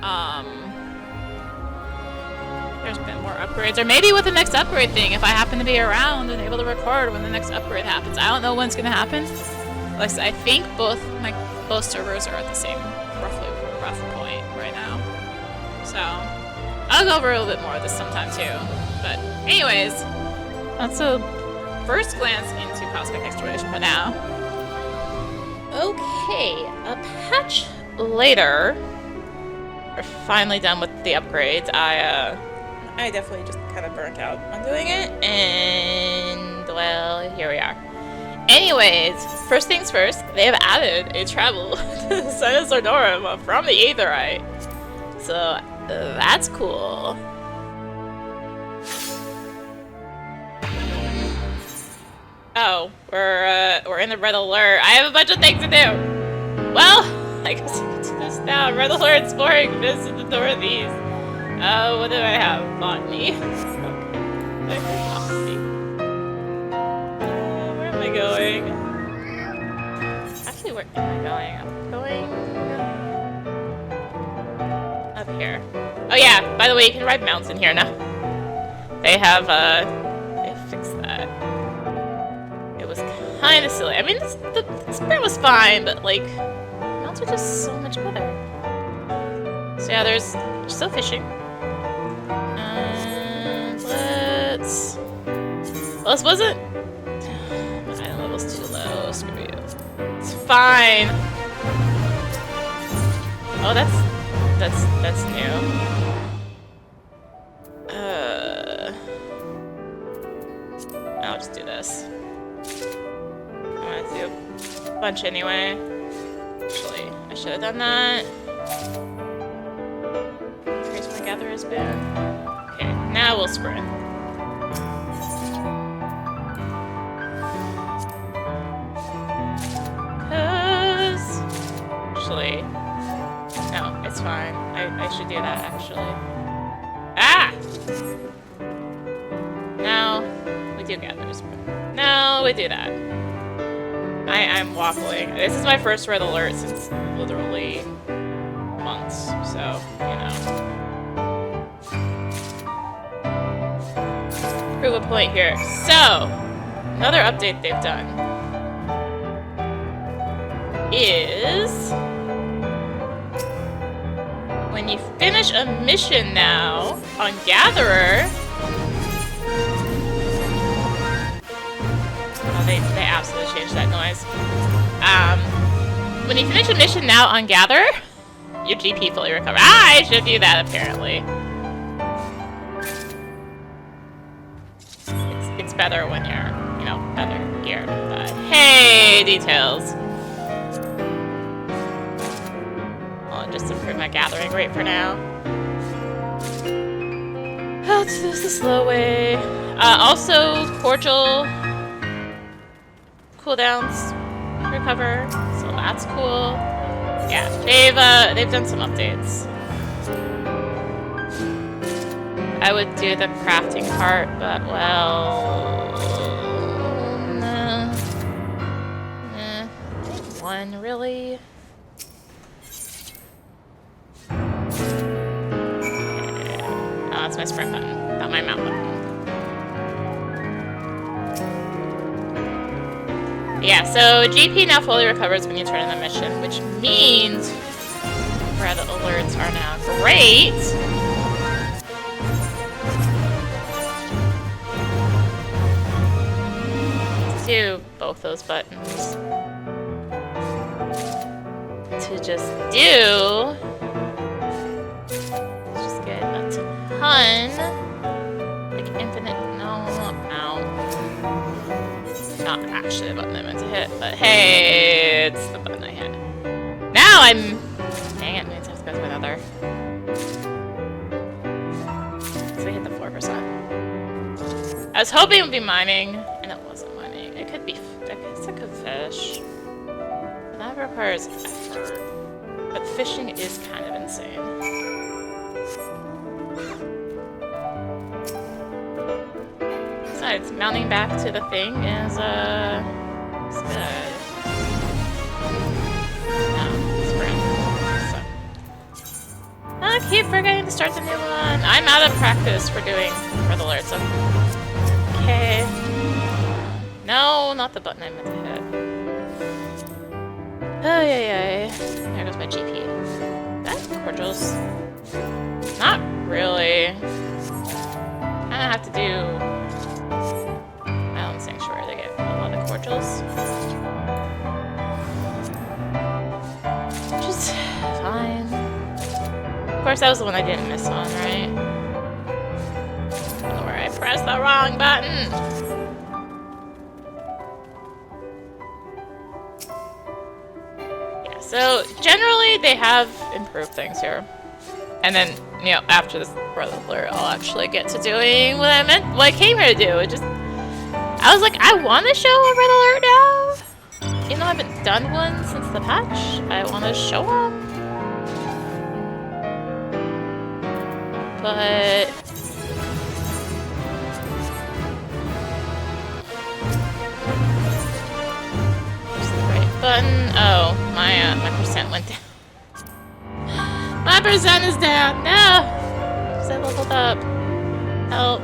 there's been more upgrades. Or maybe with the next upgrade thing, if I happen to be around and able to record when the next upgrade happens. I don't know when it's going to happen. Like I think both servers are at the same rough point right now. So I'll go over a little bit more of this sometime too. But anyways, that's a first glance into Cosmic Exploration for now. Okay, a patch later. We're finally done with the upgrades. I definitely just kind of burnt out on doing it, and well, here we are. Anyways, first things first, they have added a travel to Sinus Ardorum from the Aetherite. So that's cool. Oh, we're in the red alert. I have a bunch of things to do. Well, I guess I can do this now. Red alert exploring this in the northeast. Oh, what do I have? Botany. Okay. Botany. Where am I going? Actually, where am I going? I'm going up here. Oh yeah, by the way, you can ride mounts in here now. They have fixed that. It was kind of silly. I mean, the sprint was fine, but like, mounts are just so much better. So yeah, there's still fishing. Well, this wasn't. My item level's too low. Screw you. It's fine. Oh, that's new. I'll just do this. I'm gonna do a bunch anyway. Actually, I should have done that. Here's my gatherer's boon. Okay, now we'll sprint. Actually, no, it's fine. I should do that, actually. Ah! Now, we do gatherers. Now, we do that? I'm waffling. This is my first red alert since literally months, so, you know. Prove a point here. So, another update they've done is when you finish a mission now on Gatherer. Oh, they absolutely changed that noise. When you finish a mission now on Gatherer, your GP fully recovers. I should do that apparently. It's better when you're, you know, better geared. But hey, details. I'll just improve my gathering rate for now. Let's do this the slow way. Also, cordial cooldowns recover, so that's cool. Yeah, they've done some updates. I would do the crafting part, but well, nah. One really. Oh, that's my sprint button, not my mount button. Yeah, so GP now fully recovers when you turn in the mission, which means red alerts are now great. Let's do both those buttons to just do. Let's just get a ton, like infinite. No, no. Not actually the button I meant to hit, but hey, it's the button I hit. Now I'm... Dang it, I have to go to another. So I hit the 4%. I was hoping it would be mining, and it wasn't mining. It could be... I guess it could fish. That requires effort. But fishing is kind of insane. Besides, mounting back to the thing is, it's good. No, sprint. So. I keep forgetting to start the new one. I'm out of practice for doing red alerts. Okay. No, not the button I meant to hit. Ay, ay, ay. There goes my GP. That cordials. Not really. Kinda have to do Island Sanctuary to get a lot of cordials. Which is fine. Of course, that was the one I didn't miss on, right? I don't know where I pressed the wrong button. Yeah, so generally they have improved things here. And then, you know, after this red alert, I'll actually get to doing what I came here to do. It just, I was like, I want to show a red alert now. Even though I haven't done one since the patch, I want to show them. But where's the right button? Oh, my percent went down. My percent is down. No! Because I leveled up. Help.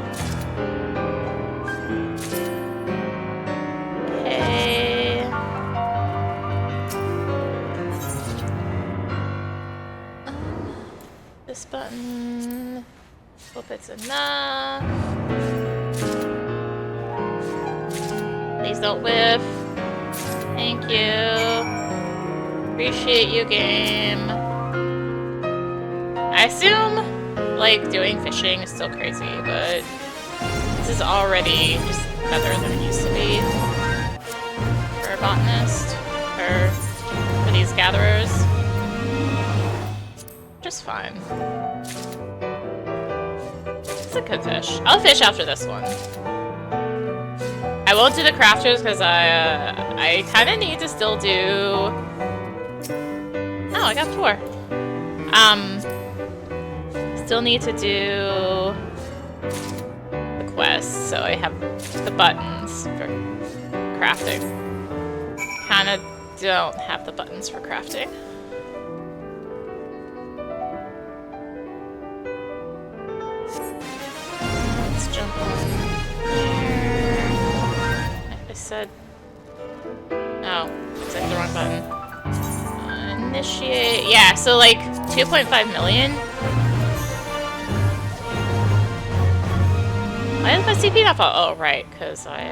Okay. This button. Hope it's enough. Please don't whiff. Thank you. Appreciate you, game. I assume, like, doing fishing is still crazy, but this is already just better than it used to be for a botanist, for these gatherers. Just fine. It's a good fish. I'll fish after this one. I won't do the crafters because I kind of need to still do... Oh, I got 4. Still need to do the quest, so I have the buttons for crafting. Kinda don't have the buttons for crafting. Let's jump on here. I said... Oh, I said the wrong button. Initiate... Yeah, so like 2.5 million? Why did my CP not fall? Oh, right, because I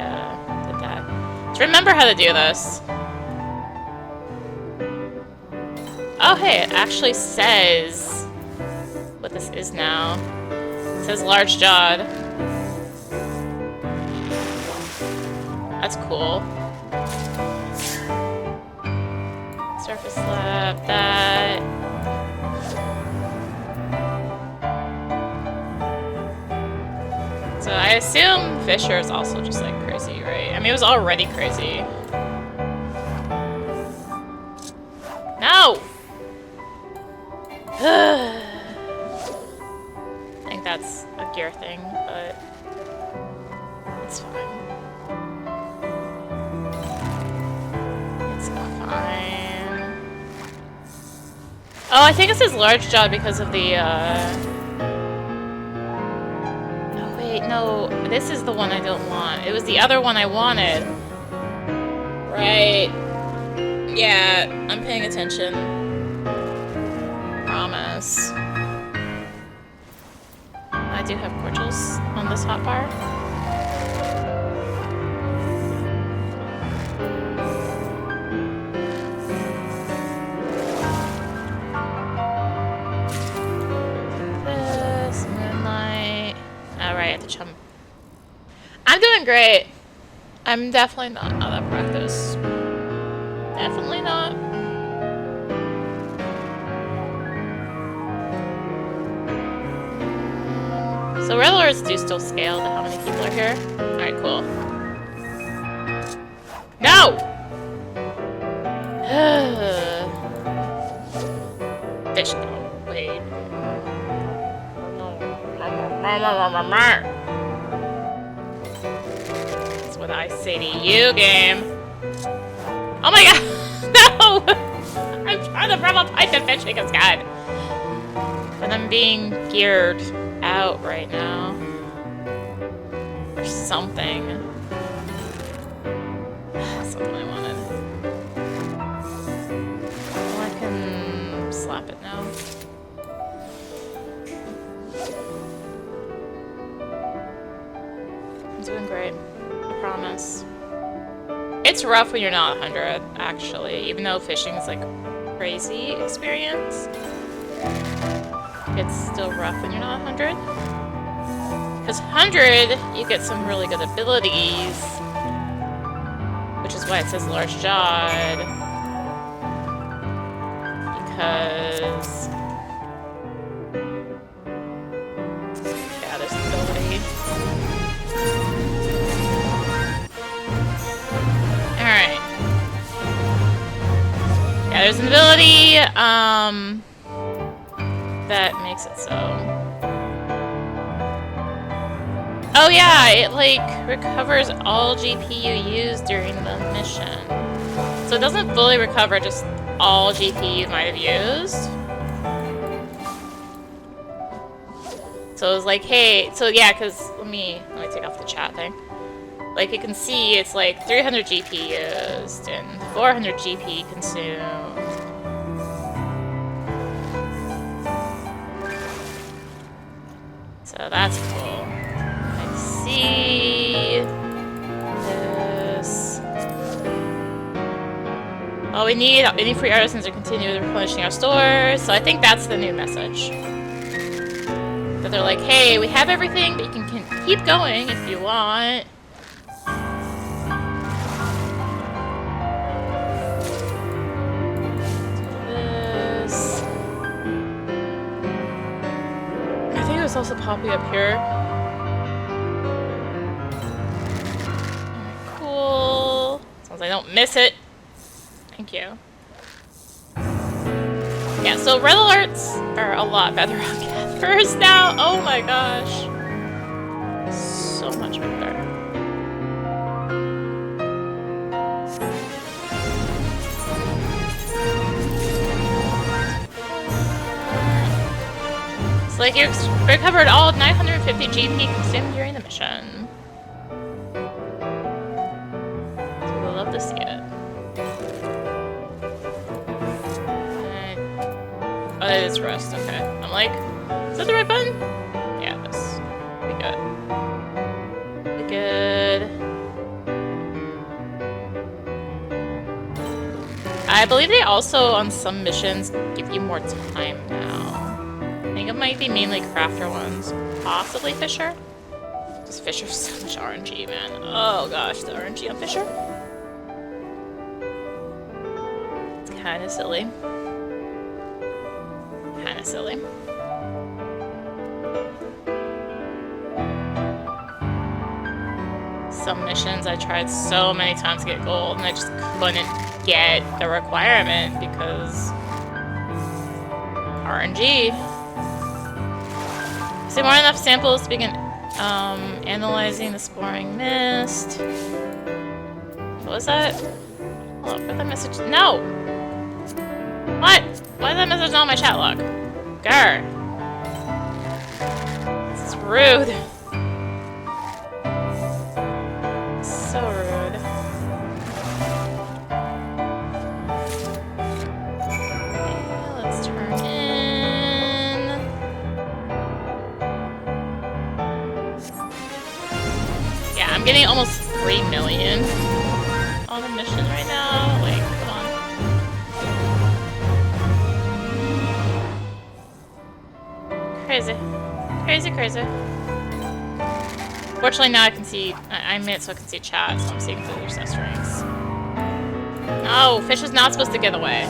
did that. Just remember how to do this. Oh, hey, it actually says what this is now. It says large jawed. That's cool. Surface slab, that. So I assume Fisher is also just like crazy, right? I mean, it was already crazy. No! I think that's a gear thing, but it's fine. It's fine. Oh, I think it says large jaw because of the, Oh, wait, no. This is the one I don't want. It was the other one I wanted. Right. Yeah, I'm paying attention. Promise. I do have cordials on this hotbar. This, moonlight. Alright, at the chum. I'm doing great. I'm definitely not out of practice. Definitely not. So red alerts do still scale to how many people are here. Alright, cool. No! Fish. Oh, wait. That's what I say to you, game. Oh my god! No! I'm trying to rub up pipe and fishing is good. But I'm being geared out right now. Or something. Something I wanted. Well, I can slap it now. I'm doing great. I promise. It's rough when you're not 100, actually, even though fishing is like crazy experience. It's still rough when you're not 100. Because 100, you get some really good abilities, which is why it says large jawed. Because yeah, there's an ability. Alright. Yeah, there's an ability, that makes it so. Oh yeah, it like recovers all GP you use during the mission. So it doesn't fully recover just all GP you might have used. So it was like, hey, so yeah, because let me take off the chat thing. Like you can see it's like 300 GP used and 400 GP consumed. So that's cool. I see this. Oh, we need free artisans to continue replenishing our stores. So I think that's the new message. That they're like, hey, we have everything, but you can keep going if you want. It's also poppy up here. Alright, cool. As long as I don't miss it. Thank you. Yeah, so red alerts are a lot better on gatherers now. Oh my gosh. So much better. Looks like you've recovered all 950 GP consumed during the mission. So we'll love to see it. Oh, that is rest, okay. I'm like, is that the right button? Yeah, it is. Be good. Be good. I believe they also, on some missions, give you more time now. I think it might be mainly crafter ones. Possibly Fisher? Because Fisher's so much RNG, man. Oh gosh, the RNG on Fisher? It's kinda silly. Kinda silly. Some missions I tried so many times to get gold and I just couldn't get the requirement because RNG. See more enough samples to begin analyzing the sporing mist. What was that? Hold up, where'd that message? No! What? Why is that message not on my chat log? Grr. This is rude. So rude. Okay, let's turn in. Yeah, I'm getting almost 3 million on a mission right now. Like, come on. Crazy. Crazy, crazy. Fortunately, now I can see. I made it so I can see chat, so I'm seeing through their set strings. No, Fish is not supposed to get away.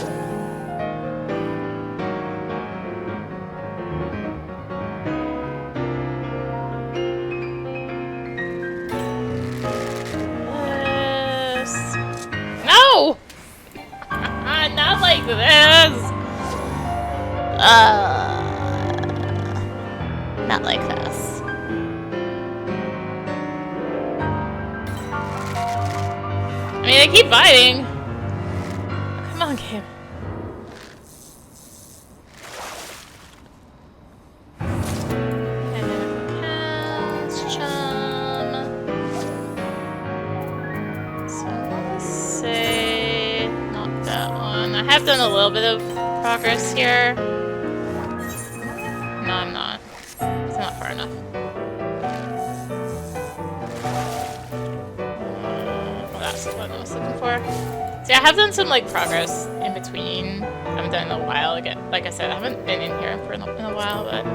This. No! Not like this! Not like this. I mean, they keep fighting. Come on, game. Accounts, chum. So let's say not that one. I have done a little bit of progress here. No, I'm not. It's not far enough. That's the one I was looking for. See, I have done some like progress in between. I haven't done it in a while. Again, like I said, I haven't been in here for in a while, but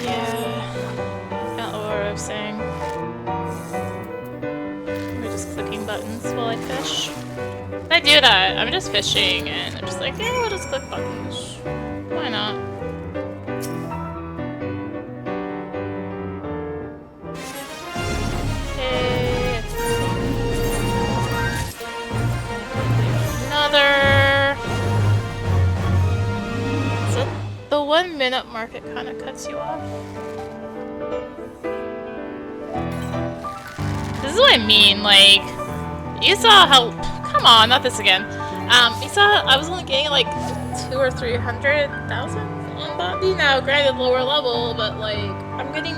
yeah, I don't know what I was saying. We're just clicking buttons while I fish. If I do that, I'm just fishing, and I'm just like, yeah, we'll just click buttons. Why not? So the 1 minute mark, it kind of cuts you off. This is what I mean, like, you saw how, come on, not this again. You saw I was only getting like 200,000 or 300,000 on Bondi. Now, granted, lower level, but like, I'm getting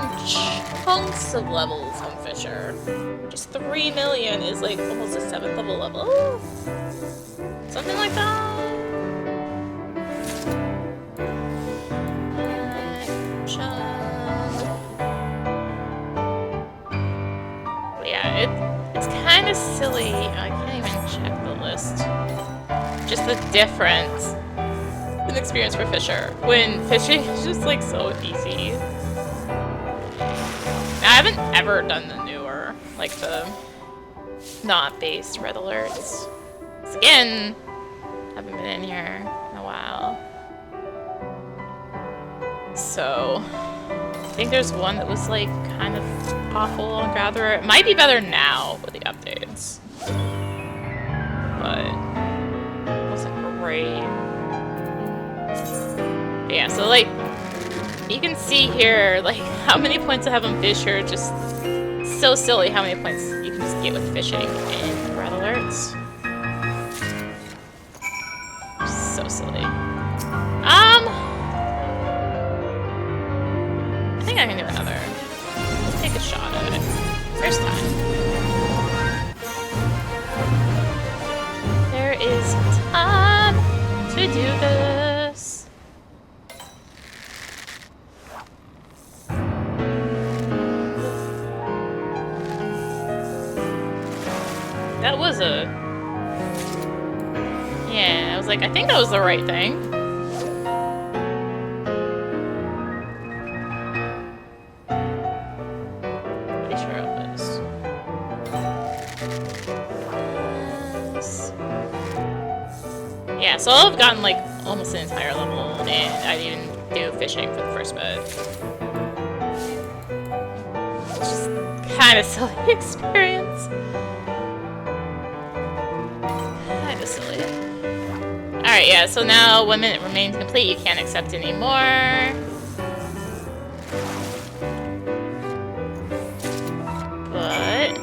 chunks of levels on Fisher. Just 3 million is like almost a 7th level. Something like that. But yeah, it's kind of silly. I can't even check the list. Just the difference in experience for Fisher when fishing is just like so easy. Now, I haven't ever done the newer, like the not based red alerts. Again, haven't been in here in a while. So, I think there's one that was like kind of awful on Gatherer. It might be better now with the updates. But it wasn't great. But yeah, so like, you can see here like how many points I have on Fisher. Just so silly how many points you can just get with fishing in red alerts. So silly. that was a... Yeah, I was like, I think that was the right thing. Pretty sure it was. Yeah, so I've gotten like almost an entire level, and I didn't even do fishing for the first bit. It's just kind of silly experience. Kind of silly. Alright, yeah, so now 1 minute remains complete. You can't accept any more. But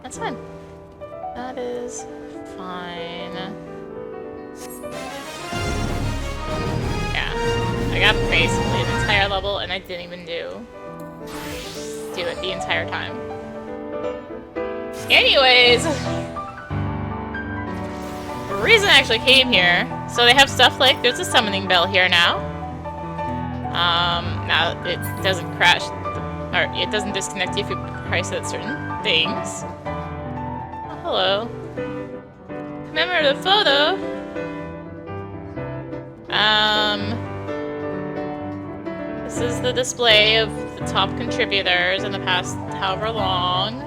that's fine. That is fine. Yeah, I got basically an entire level, and I didn't even do it the entire time. Anyways, the reason I actually came here, so they have stuff like there's a summoning bell here now. Now it doesn't crash, or it doesn't disconnect you if you press at certain things. Oh, hello. Remember the photo? This is the display of the top contributors in the past however long.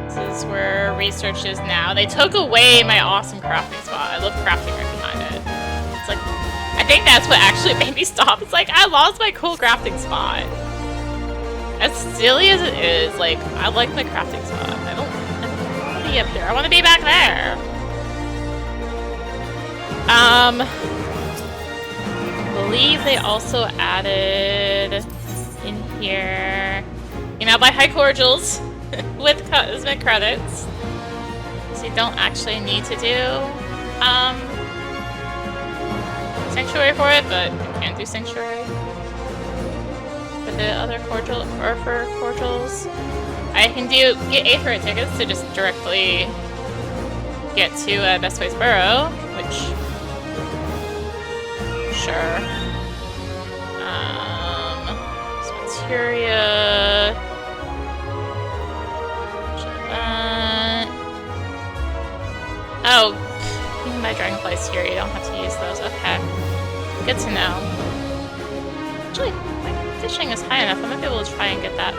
This is where research is now. They took away my awesome crafting spot. I love crafting right behind it. It's like, I think that's what actually made me stop. It's like, I lost my cool crafting spot. As silly as it is, like, I like my crafting spot. I don't want to be up here. I want to be back there. I believe they also added in here, you know, buy high cordials with cosmic credits. So you don't actually need to do Sanctuary for it, but you can do Sanctuary. For the other cordial, or for cordials, I can get Aetherite tickets to just directly get to Best Ways Burrow, which, sure. Materia. Oh, even my Dragonflies here, you don't have to use those. Okay. Good to know. Actually, my fishing is high enough. I might be able to try and get that.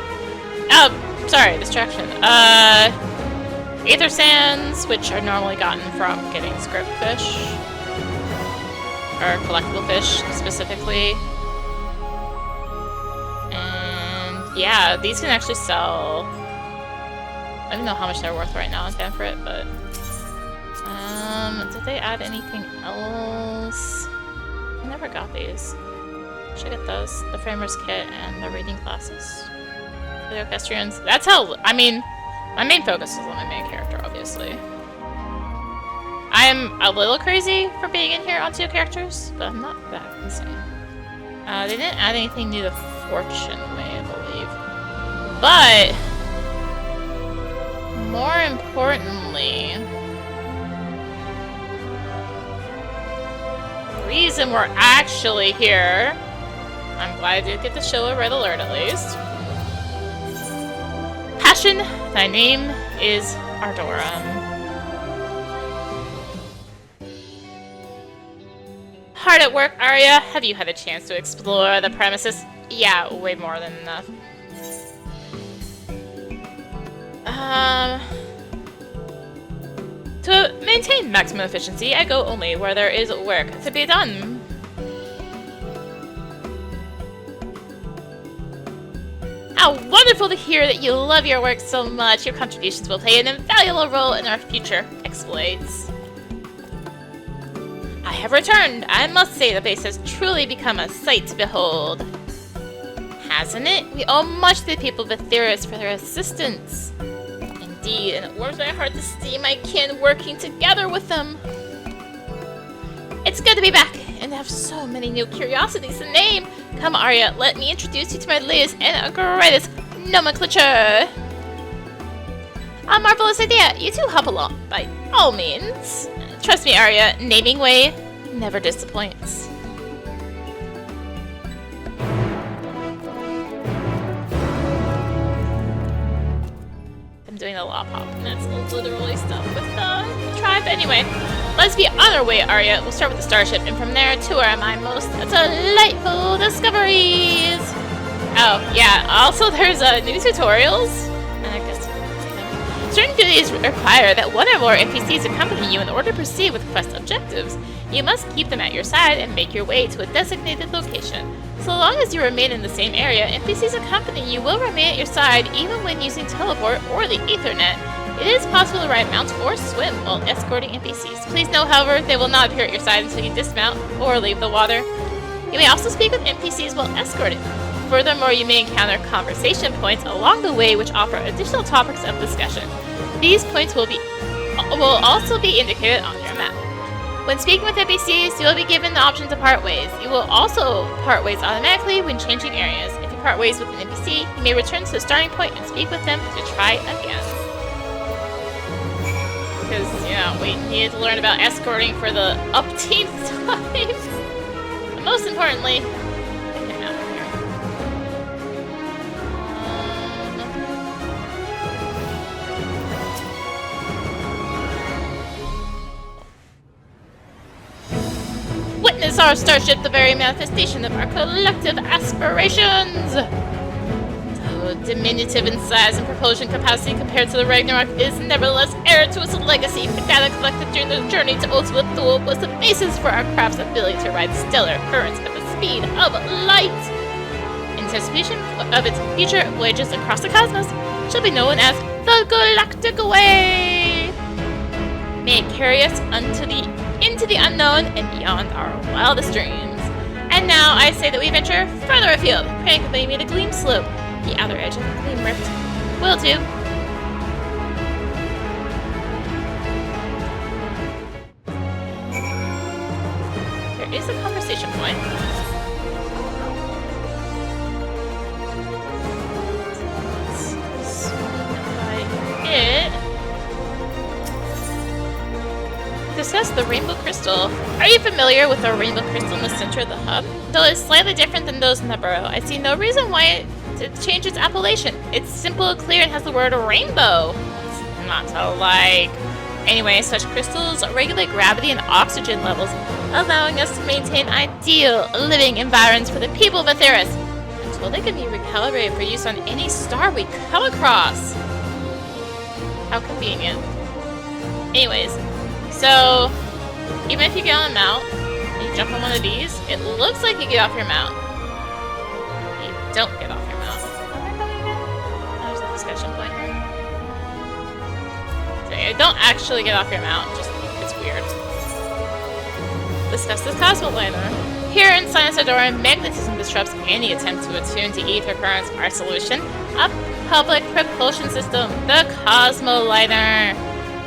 Oh, sorry, distraction. Aether Sands, which are normally gotten from getting script fish. Or collectible fish, specifically. And yeah, these can actually sell. I don't know how much they're worth right now in Banfrit, but did they add anything else? I never got these. Should get those. The Framer's Kit and the reading classes. The Orchestrians. That's how, I mean, my main focus is on my main character, obviously. I am a little crazy for being in here on 2 characters, but I'm not that insane. They didn't add anything new to Fortune Way, I believe. But more importantly, the reason we're actually here, I'm glad I did get to show a red alert at least. Passion, thy name is Ardorum. Hard at work, Arya. Have you had a chance to explore the premises? Yeah, way more than enough. To maintain maximum efficiency, I go only where there is work to be done. How wonderful to hear that you love your work so much. Your contributions will play an invaluable role in our future exploits. I have returned. I must say the base has truly become a sight to behold. Hasn't it? We owe much to the people of Aetheris for their assistance. Indeed, and it warms my heart to see my kin working together with them. It's good to be back, and to have so many new curiosities to name. Come, Arya, let me introduce you to my latest and greatest nomenclature. A marvelous idea. You two hop along, by all means. Trust me, Arya, naming way never disappoints. lop hop, and that's literally stuff with the tribe. Anyway, let's be on our way, Arya. We'll start with the starship, and from there to where my most delightful discoveries. Oh, yeah, also there's new tutorials. And I guess certain duties require that one or more NPCs accompany you in order to proceed with quest objectives. You must keep them at your side and make your way to a designated location. So long as you remain in the same area, NPCs accompanying you will remain at your side even when using teleport or the Ethernet. It is possible to ride mounts or swim while escorting NPCs. Please note, however, they will not appear at your side until you dismount or leave the water. You may also speak with NPCs while escorting. Furthermore, you may encounter conversation points along the way which offer additional topics of discussion. These points will also be indicated on your map. When speaking with NPCs, you will be given the option to part ways. You will also part ways automatically when changing areas. If you part ways with an NPC, you may return to the starting point and speak with them to try again. Because, you know, we needed to learn about escorting for the upteenth time. But most importantly, get him out of here. Witness our starship, the very manifestation of our collective aspirations! Though diminutive in size and propulsion capacity compared to the Ragnarok, is nevertheless heir to its legacy. The data collected during the journey to Ultimate Thule was the basis for our craft's ability to ride stellar currents at the speed of light. In anticipation of its future voyages across the cosmos, shall be known as the Galactic Way. May it carry us into the unknown and beyond our wildest dreams. And now I say that we venture further afield. Pray accompany me to Gleam Slope, the outer edge of the Gleam Rift. Will do. There is a conversation point. Let's swing by it. Discuss the Rainbow Crystal. Are you familiar with the Rainbow Crystal in the center of the hub? Though it's slightly different than those in the burrow, I see no reason why it change its appellation. It's simple and clear and has the word rainbow. It's not to like. Anyway, such crystals regulate gravity and oxygen levels, allowing us to maintain ideal living environments for the people of Aetheris, until they can be recalibrated for use on any star we come across. How convenient. Anyways, so even if you get on a mount and you jump on one of these, it looks like you get off your mount. You don't get off your mount. There's a discussion point here. So you don't actually get off your mount, just it's weird. Discuss this cosmoliner. Here in Sinus Ardorum, magnetism disrupts any attempt to attune to ether currents. Our solution? A public propulsion system, the Cosmoliner.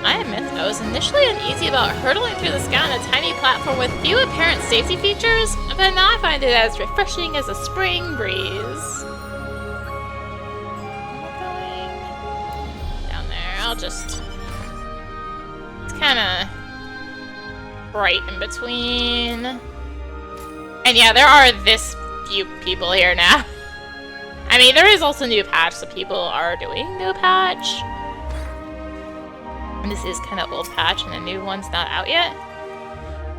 I admit I was initially uneasy about hurtling through the sky on a tiny platform with few apparent safety features, but now I find it as refreshing as a spring breeze. Going down there, I'll just... It's kinda right in between. And yeah, there are this few people here now. I mean, there is also new patch, so people are doing new patch. And this is kind of old patch, and the new one's not out yet.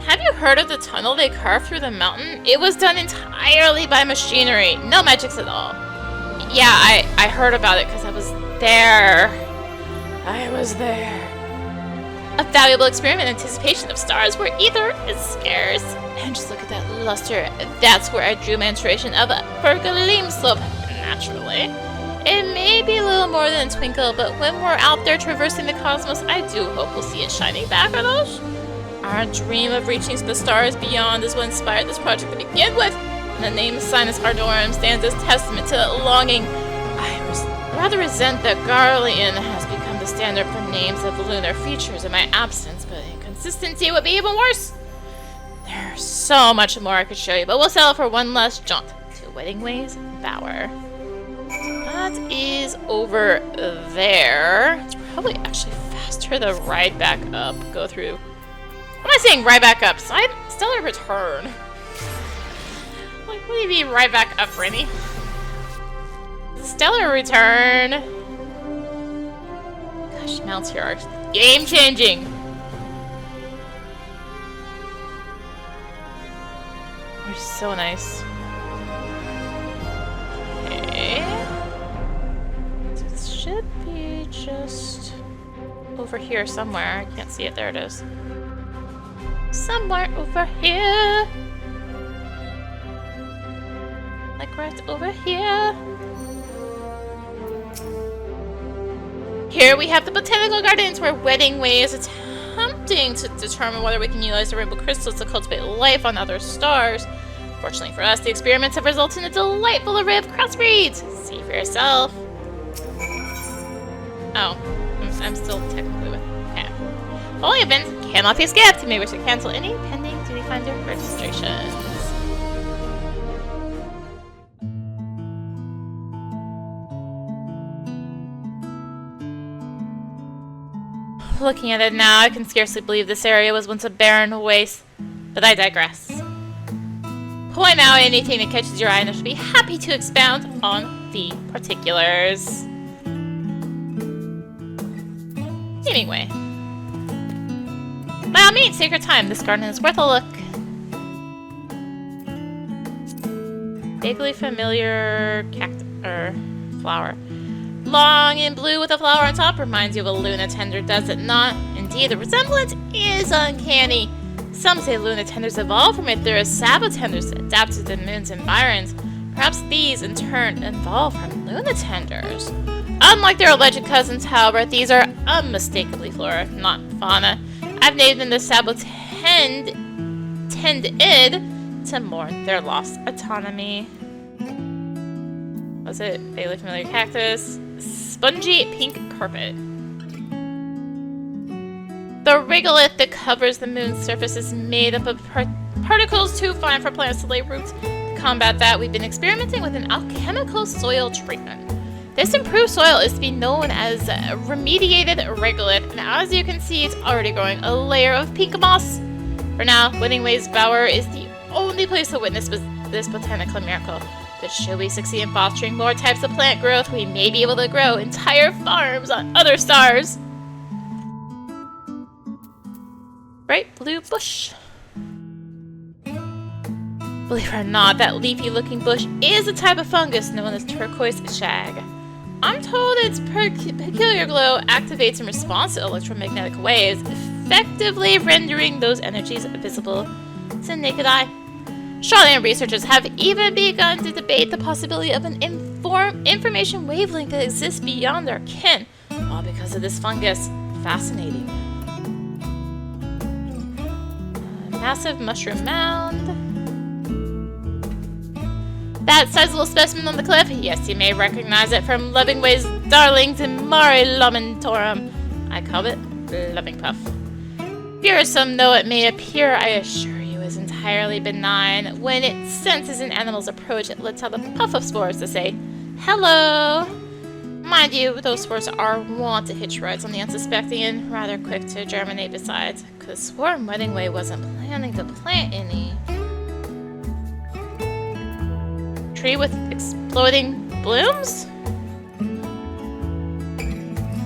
Have you heard of the tunnel they carved through the mountain? It was done entirely by machinery. No magics at all. Yeah, I heard about it because I was there. I was there. A valuable experiment in anticipation of stars where ether is scarce. And just look at that luster. That's where I drew my inspiration of for Gleam Slope, naturally. It may be a little more than a twinkle, but when we're out there traversing the cosmos, I do hope we'll see it shining back at us. Our dream of reaching the stars beyond is what inspired this project to begin with. And the name Sinus Ardorum stands as testament to that longing. I rather resent that Garlean has become the standard for names of lunar features in my absence, but inconsistency would be even worse. There's so much more I could show you, but we'll settle for one last jaunt to Wedding Ways Bower. That is over there. It's probably actually faster to ride back up. Go through. What am I saying? Ride back up. Stellar Return. Like, what do you mean ride back up, Rennie? Stellar Return. mounts here are game-changing. They're so nice. Okay. This should be just over here somewhere. I can't see it. There it is. Somewhere over here. Like right over here. Here we have the Botanical Gardens, where Wedding Way is attempting to determine whether we can utilize the rainbow crystals to cultivate life on other stars. Fortunately for us, the experiments have resulted in a delightful array of crossbreeds. See for yourself. Oh, I'm still technically with him. Following events cannot be skipped. You may wish to cancel any pending Duty Finder registrations. Looking at it now, I can scarcely believe this area was once a barren waste, but I digress. Point out anything that catches your eye and I shall be happy to expound on the particulars. Anyway. By all means, take your time. This garden is worth a look. Vaguely familiar flower. Long and blue with a flower on top reminds you of a Luna Tender, does it not? Indeed, the resemblance is uncanny. Some say Luna Tenders evolved from Aetherius Sabotenders adapted to the moon's environs. Perhaps these, in turn, evolved from Luna Tenders. Unlike their alleged cousins, however, these are unmistakably flora, not fauna. I've named them the Sabotendid to mourn their lost autonomy. Was it vaguely familiar cactus? Spongy pink carpet. The regolith that covers the moon's surface is made up of particles too fine for plants to lay roots. To combat that, we've been experimenting with an alchemical soil treatment. This improved soil is to be known as remediated regolith, and as you can see, it's already growing a layer of pink moss. For now, Wedding Way's Bower is the only place to witness this botanical miracle. But should we succeed in fostering more types of plant growth, we may be able to grow entire farms on other stars. Bright blue bush. Believe it or not, that leafy-looking bush is a type of fungus known as turquoise shag. I'm told its peculiar glow activates in response to electromagnetic waves, effectively rendering those energies visible to the naked eye. Charlatan researchers have even begun to debate the possibility of an information wavelength that exists beyond our ken, all because of this fungus. Fascinating. Massive mushroom mound. That sizable specimen on the cliff? Yes, you may recognize it from Loving Way's darlings in Mare Lamentorum. I call it Loving Puff. Fearsome though it may appear, I assure you is entirely benign. When it senses an animal's approach, it lets out a puff of spores to say, hello! Mind you, those spores are wont to hitch rides on the unsuspecting and rather quick to germinate besides. Could have sworn Wedding Way wasn't planning to plant any. Tree with exploding blooms?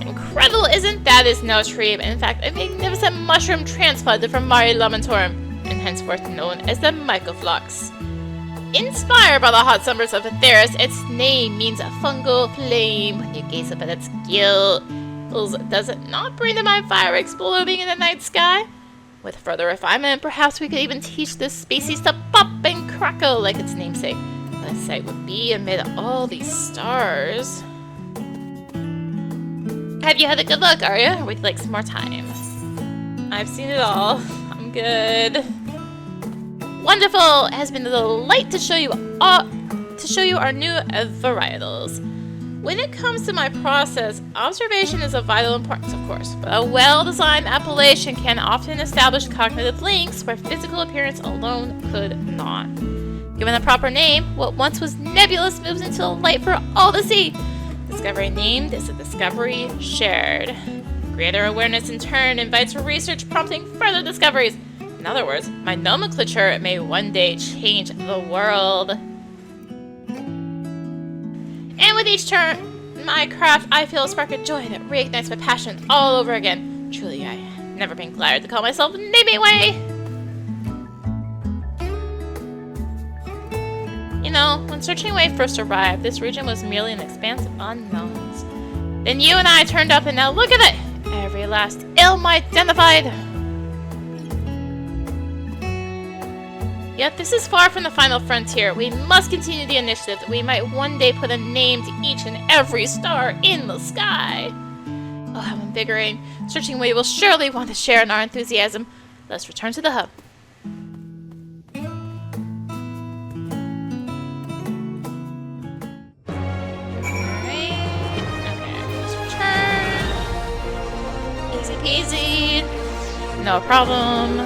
Incredible, isn't that? Is no tree, but in fact a magnificent mushroom transplanted from Mare Lamentorum, and henceforth known as the Mycoflux. Inspired by the hot summers of Aetherius, its name means a fungal flame. When you gaze up at its gills, does it not bring to mind fire exploding in the night sky? With further refinement, perhaps we could even teach this species to pop and crackle like its namesake. What a sight would be amid all these stars. Have you had a good look, Arya? Or would you like some more time? I've seen it all. I'm good. Wonderful! It has been a delight to show you our new varietals. When it comes to my process, observation is of vital importance, of course, but a well-designed appellation can often establish cognitive links where physical appearance alone could not. Given a proper name, what once was nebulous moves into light for all to see. Discovery named is a discovery shared. Greater awareness in turn invites research prompting further discoveries. In other words, my nomenclature may one day change the world. And with each in my craft, I feel a spark of joy that reignites my passions all over again. Truly, I've never been gladder to call myself Nameway. You know, when Searching Way first arrived, this region was merely an expanse of unknowns. Then you and I turned up, and now look at it! Every last ilm identified! Yet this is far from the final frontier. We must continue the initiative that we might one day put a name to each and every star in the sky. Oh, how invigorating. Searching Way will surely want to share in our enthusiasm. Let's return to the hub. Easy, no problem.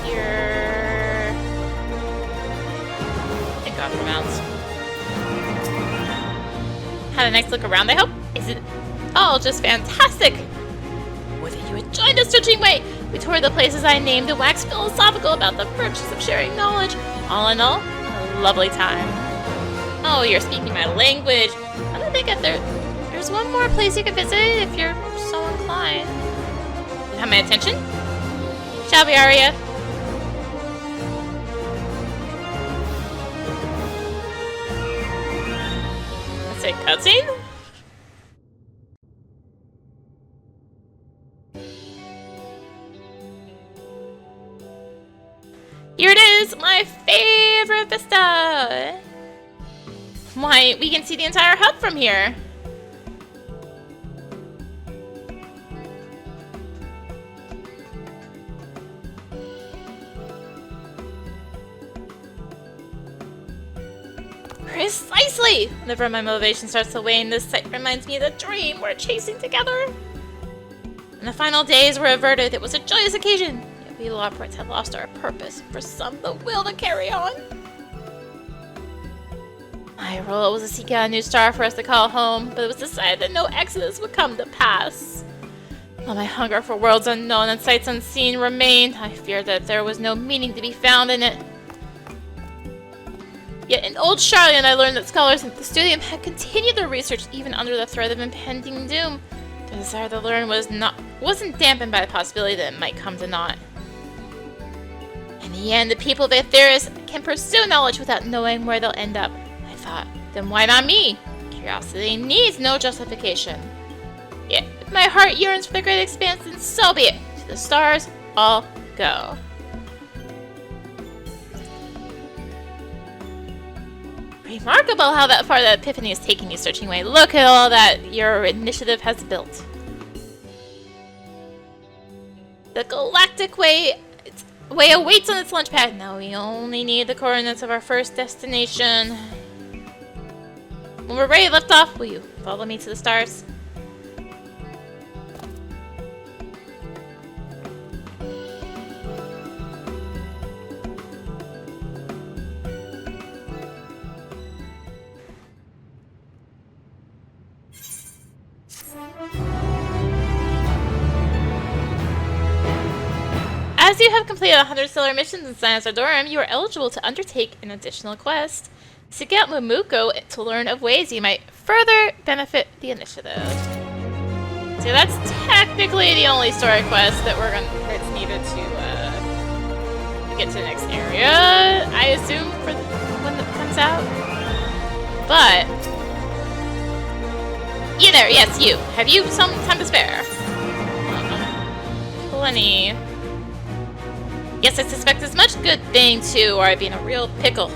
Here. Thank God for mounts. Had a nice look around, I hope. Is it all just fantastic? Would that you had joined us, Searching Way. We toured the places I named and waxed philosophical about the virtues of sharing knowledge. All in all, a lovely time. Oh, you're speaking my language. I don't think there's one more place you could visit if you're so inclined. You have my attention? Shall we, Arya? Let's say cutscene? Here it is, my favorite vista! Why, we can see the entire hub from here. Precisely! Whenever my motivation starts to wane, this sight reminds me of the dream we're chasing together. When the final days were averted, it was a joyous occasion. Yet we Lawports had lost our purpose, for some the will to carry on. My role was to seek out a new star for us to call home, but it was decided that no exodus would come to pass. While my hunger for worlds unknown and sights unseen remained, I feared that there was no meaning to be found in it. Yet in Old Charlotte, I learned that scholars at the studium had continued their research even under the threat of impending doom. The desire to learn wasn't dampened by the possibility that it might come to naught. In the end, the people of Aetheris can pursue knowledge without knowing where they'll end up. I thought, then why not me? Curiosity needs no justification. Yet, if my heart yearns for the great expanse, then so be it. To the stars, I'll go. Remarkable how that far that epiphany has taken you, Searching Way. Look at all that your initiative has built. The galactic way awaits on its launch pad. Now we only need the coordinates of our first destination. When we're ready to lift off, will you follow me to the stars? As you have completed 100 stellar missions in Sinus Ardorum, you are eligible to undertake an additional quest. Seek out Mamuko to learn of ways you might further benefit the initiative. So that's technically the only story quest that's needed to get to the next area, I assume, for when it comes out. But you there, yes, you. Have you some time to spare? Plenty. Yes, I suspect as much. Good thing, too, or I'd be in a real pickle.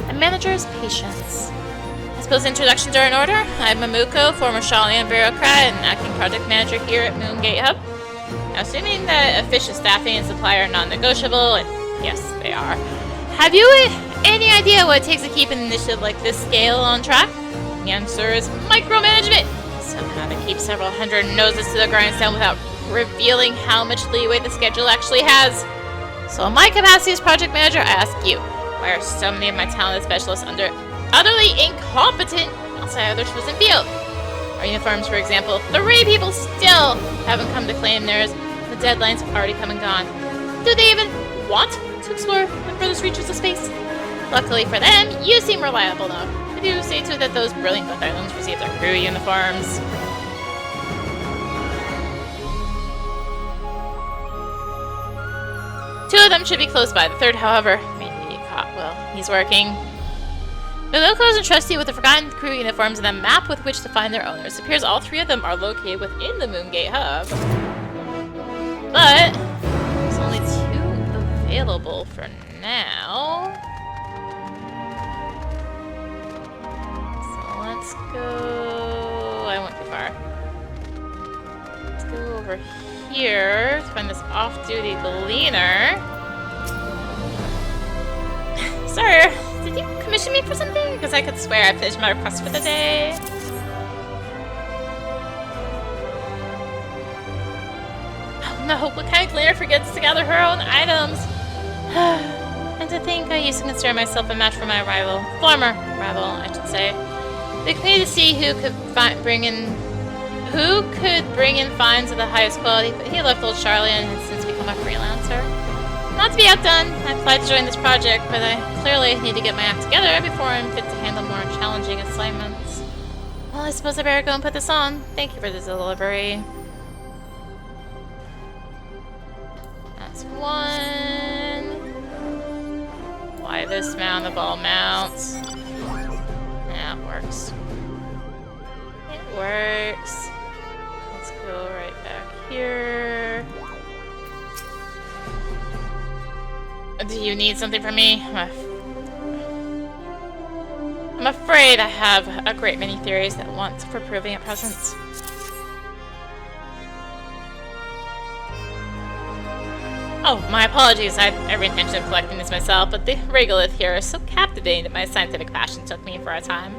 A manager's patience. I suppose introductions are in order. I'm Mamuko, former Shalian bureaucrat and acting project manager here at Moongate Hub. Now, assuming that official staffing and supply are non-negotiable, and yes, they are, have you any idea what it takes to keep an initiative like this scale on track? The answer is micromanagement. Somehow to keep several hundred noses to the grindstone without revealing how much leeway the schedule actually has. So in my capacity as project manager, I ask you, why are so many of my talented specialists utterly incompetent outside of their chosen field? Our uniforms, for example, 3 people still haven't come to claim theirs. The deadline's already come and gone. Do they even want to explore the furthest reaches of space? Luckily for them, you seem reliable enough. Did you say too that those brilliant battalions received their crew uniforms? Two of them should be close by. The third, however, may be caught. Well, he's working. The locals entrust you with the forgotten crew uniforms and a map with which to find their owners. It appears all three of them are located within the Moongate hub. But there's only two available for now. So let's go... I went too far. Let's go over here to find this off-duty gleaner. Sir, did you commission me for something? Because I could swear I finished my request for the day. Oh no, what kind of gleaner forgets to gather her own items? And to think I used to consider myself a match for my former rival, I should say. They need to see who could bring in finds of the highest quality, but he left old Charlie and has since become a freelancer. Not to be outdone, I applied to join this project, but I clearly need to get my act together before I'm fit to handle more challenging assignments. Well, I suppose I better go and put this on. Thank you for the delivery. That's one. Why this mount of all mounts? Yeah, it works. It works. Let's go right back here. Do you need something from me? I'm afraid I have a great many theories that want for proving at present. Oh, my apologies. I have every intention of collecting this myself, but the regolith here is so captivating that my scientific passion took me for a time.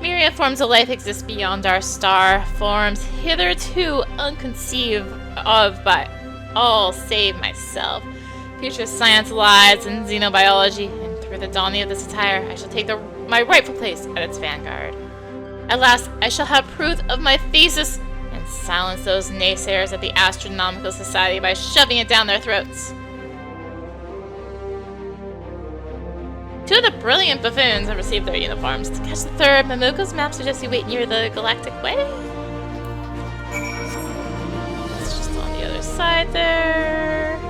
Myriad forms of life exist beyond our star, forms hitherto unconceived of by all save myself. Future science lies in xenobiology, and through the dawning of this attire, I shall take my rightful place at its vanguard. At last, I shall have proof of my thesis, and silence those naysayers at the Astronomical Society by shoving it down their throats. Two of the brilliant buffoons have received their uniforms. To catch the third, Mamuko's map suggests you wait near the Galactic Way. It's just on the other side there.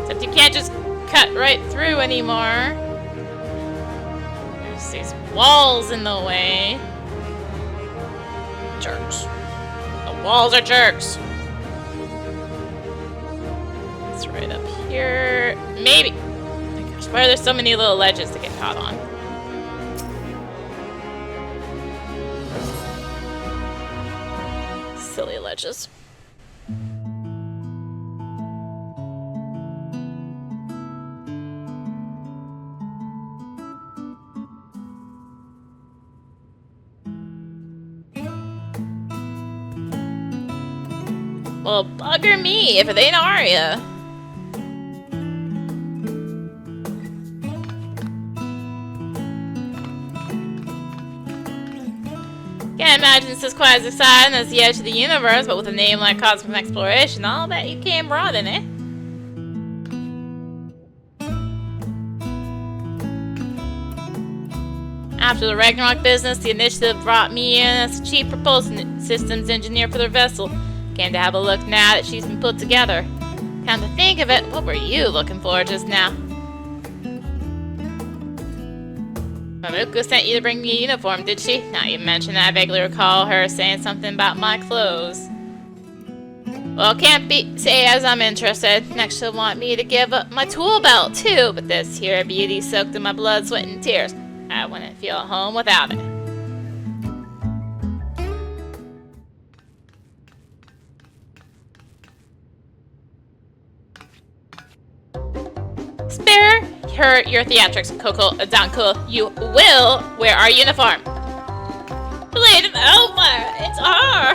Except you can't just cut right through anymore. There's these walls in the way. Jerks. The walls are jerks. It's right up here. Maybe. Oh my gosh, why are there so many little ledges to get caught on? Silly ledges. Well, bugger me if it ain't Arya. Can't imagine it's as quite as exciting as the edge of the universe, but with a name like Cosmic Exploration, I'll bet you came running, eh? After the Ragnarok business, the initiative brought me in as chief propulsion systems engineer for their vessel. Came to have a look now that she's been put together. Come to think of it, what were you looking for just now? Mamuko sent you to bring me a uniform, did she? Now you mention that, I vaguely recall her saying something about my clothes. Well, can't say as I'm interested. Next she'll want me to give up my tool belt too, but this here beauty soaked in my blood, sweat, and tears. I wouldn't feel at home without it. Spare your theatrics, Coco Danko. You will wear our uniform. Blade of Elma, it's her.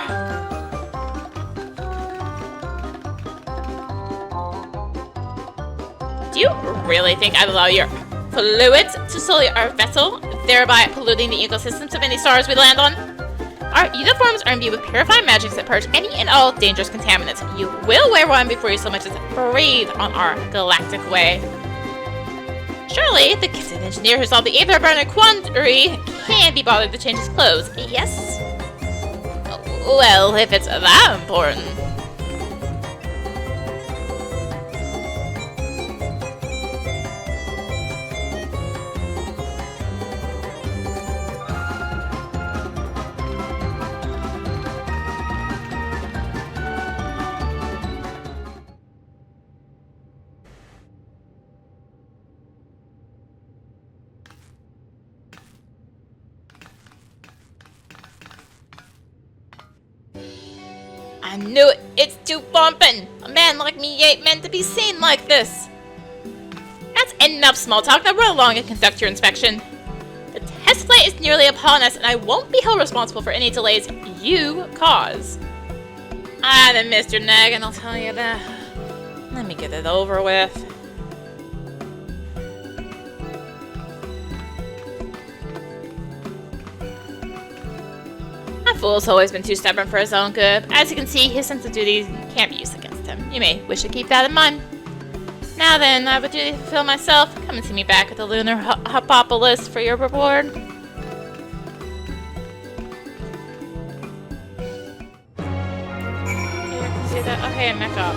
Do you really think I'd allow your fluids to sully our vessel, thereby polluting the ecosystems of any stars we land on? Our uniforms are imbued with purified magics that purge any and all dangerous contaminants. You will wear one before you so much as breathe on our galactic way. Surely, the gifted engineer who solved the Aether Burner quandary can't be bothered to change his clothes, yes? Well, if it's that important. I knew it! It's too bumpin'! A man like me ain't meant to be seen like this! That's enough small talk, now run along and conduct your inspection. The test flight is nearly upon us, and I won't be held responsible for any delays you cause. Ah, then Mr. Naggin, I'll tell you that. Let me get it over with. That fool's always been too stubborn for his own good. As you can see, his sense of duty can't be used against him. You may wish to keep that in mind. Now then, I have a duty to fulfill myself. Come and see me back at the Lunar Hopopolis for your reward. See that? Okay, I'm back up.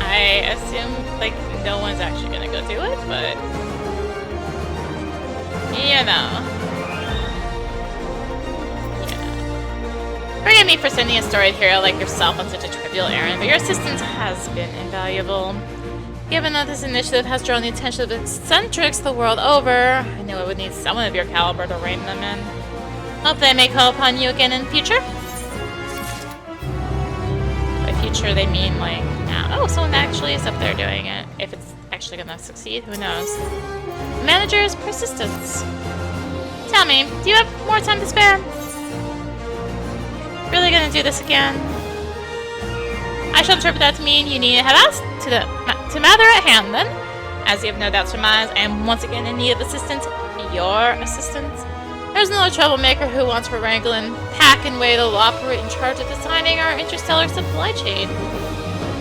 I assume, like, no one's actually gonna go do it, but... you know. Forgive me for sending a storied hero like yourself on such a trivial errand, but your assistance has been invaluable. Given that this initiative has drawn the attention of eccentrics the world over, I knew I would need someone of your caliber to rein them in. Hope they may call upon you again in future. By future, they mean like now. Oh, someone actually is up there doing it. If it's actually gonna succeed, who knows? Manager's persistence. Tell me, do you have more time to spare? Really gonna do this again? I shall interpret that to mean you need to have asked to the matter at hand then. As you have no doubt surmised, I am once again in need of assistance. Your assistance? There's another troublemaker who wants for wrangling. Pack and Wade will operate in charge of designing our interstellar supply chain.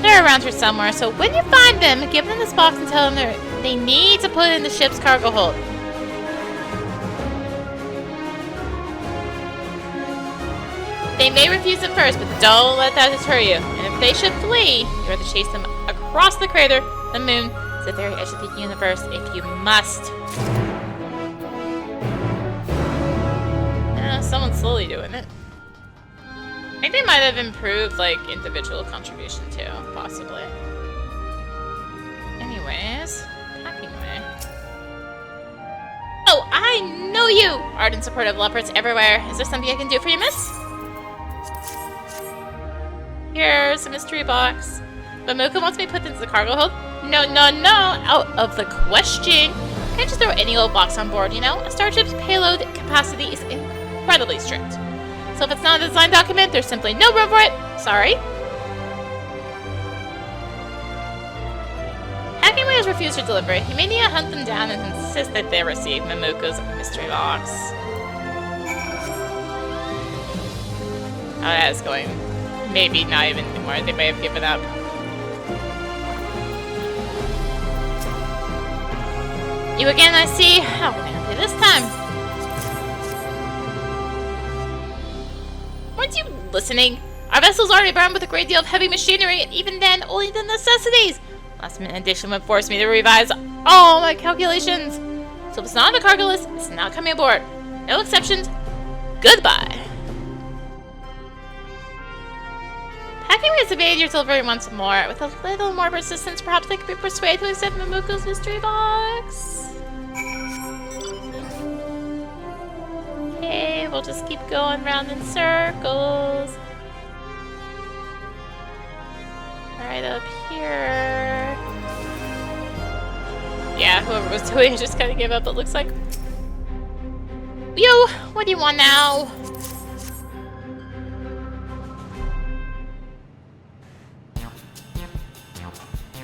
They're around here somewhere, so when you find them, give them this box and tell them they need to put it in the ship's cargo hold. They may refuse at first, but don't let that deter you. And if they should flee, you are to chase them across the crater, the moon, to the very edge of the universe, if you must. Someone's slowly doing it. I think they might have improved, like, individual contribution too, possibly. Anyways, packing away. Oh, I know you! Ardent supportive leopards everywhere. Is there something I can do for you, miss? Here's a mystery box. Mamuka wants me put into the cargo hold. No, out of the question. Can't just throw any old box on board, you know? A starship's payload capacity is incredibly strict. So if it's not a design document, there's simply no room for it. Sorry. Hackingway has refused to deliver it. You may need to hunt them down and insist that they receive Mamuka's mystery box. Oh, that is going... maybe not even anymore. They may have given up. You again, I see. How can I help you this time? Weren't you listening? Our vessel's already burned with a great deal of heavy machinery, and even then, only the necessities. Last minute addition would force me to revise all my calculations. So if it's not on the cargo list, it's not coming aboard. No exceptions. Goodbye. Hackingway has evaded your delivery once more. With a little more persistence, perhaps I could be persuaded to accept Mamuko's mystery box. Okay, we'll just keep going round in circles. Right up here. Yeah, whoever was doing it just kind of gave up, it looks like. Yo, what do you want now?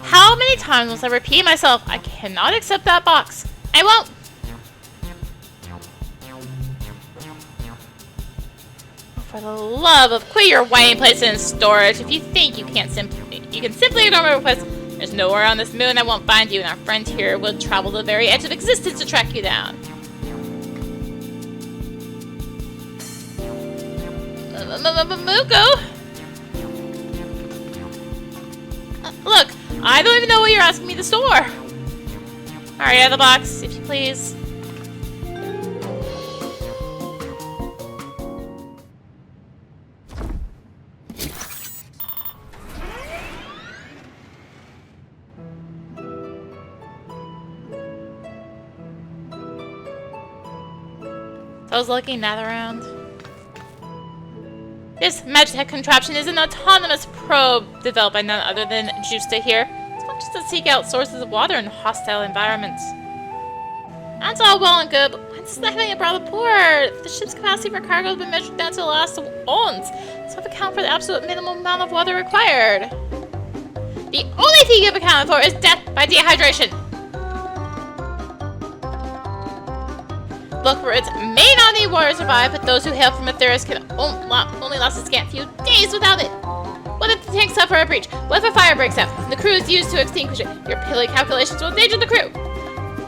How many times must I repeat myself? I cannot accept that box. I won't. For the love of quit your whining place in storage. If you think you can simply ignore my request, There's nowhere on this moon I won't find you, and our friend here will travel to the very edge of existence to track you down. Muko? Look, I don't even know what you're asking me to store. Alright, out of the box, if you please. I was looking that around. This Magitech contraption is an autonomous probe developed by none other than Justa here. It's functions to seek out sources of water in hostile environments. That's all well and good, but why does that having brought a port? The ship's capacity for cargo has been measured down to the last ounce, so account for the absolute minimum amount of water required. The only thing you've accounted for is death by dehydration. Lookwords may not need water to survive, but those who hail from Aetheris can only last a scant few days without it. What if the tanks suffer a breach? What if a fire breaks out and the crew is used to extinguish it? Your piddly calculations will endanger the crew.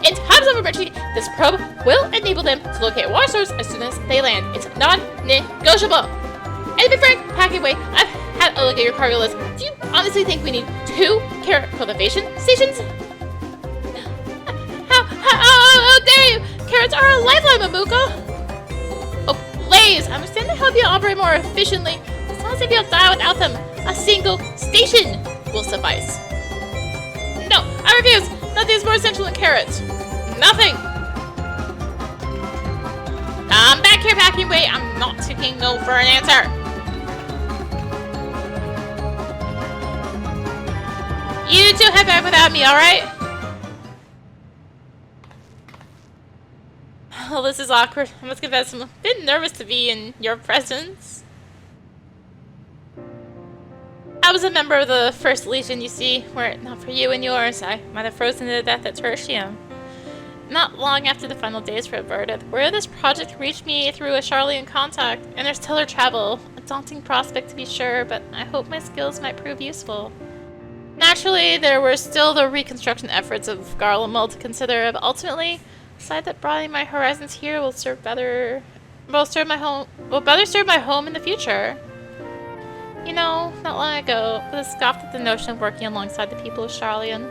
In times of emergency, this probe will enable them to locate a water source as soon as they land. It's non-negotiable. And to be frank, packing away, I've had a look at your cargo list. Do you honestly think we need 2 carrot cultivation stations? How dare you! Carrots are a lifeline, Mamuko! Oh, please! I understand to help you operate more efficiently. As long as if you'll die without them, a single station will suffice. No, I refuse! Nothing is more essential than carrots. Nothing! I'm back here packing away. I'm not taking no for an answer. You two head back without me, alright? Oh, this is awkward. I must confess, I'm a bit nervous to be in your presence. I was a member of the First Legion, you see. Were it not for you and yours, I might have frozen to death at Tertium. Not long after the final days were averted, word of this project reached me through a Charlian contact, and there's stellar travel. A daunting prospect to be sure, but I hope my skills might prove useful. Naturally, there were still the reconstruction efforts of Garlemald to consider, but ultimately, decide that broadening my horizons here will better serve my home in the future. You know, not long ago, I scoffed at the notion of working alongside the people of Charlian.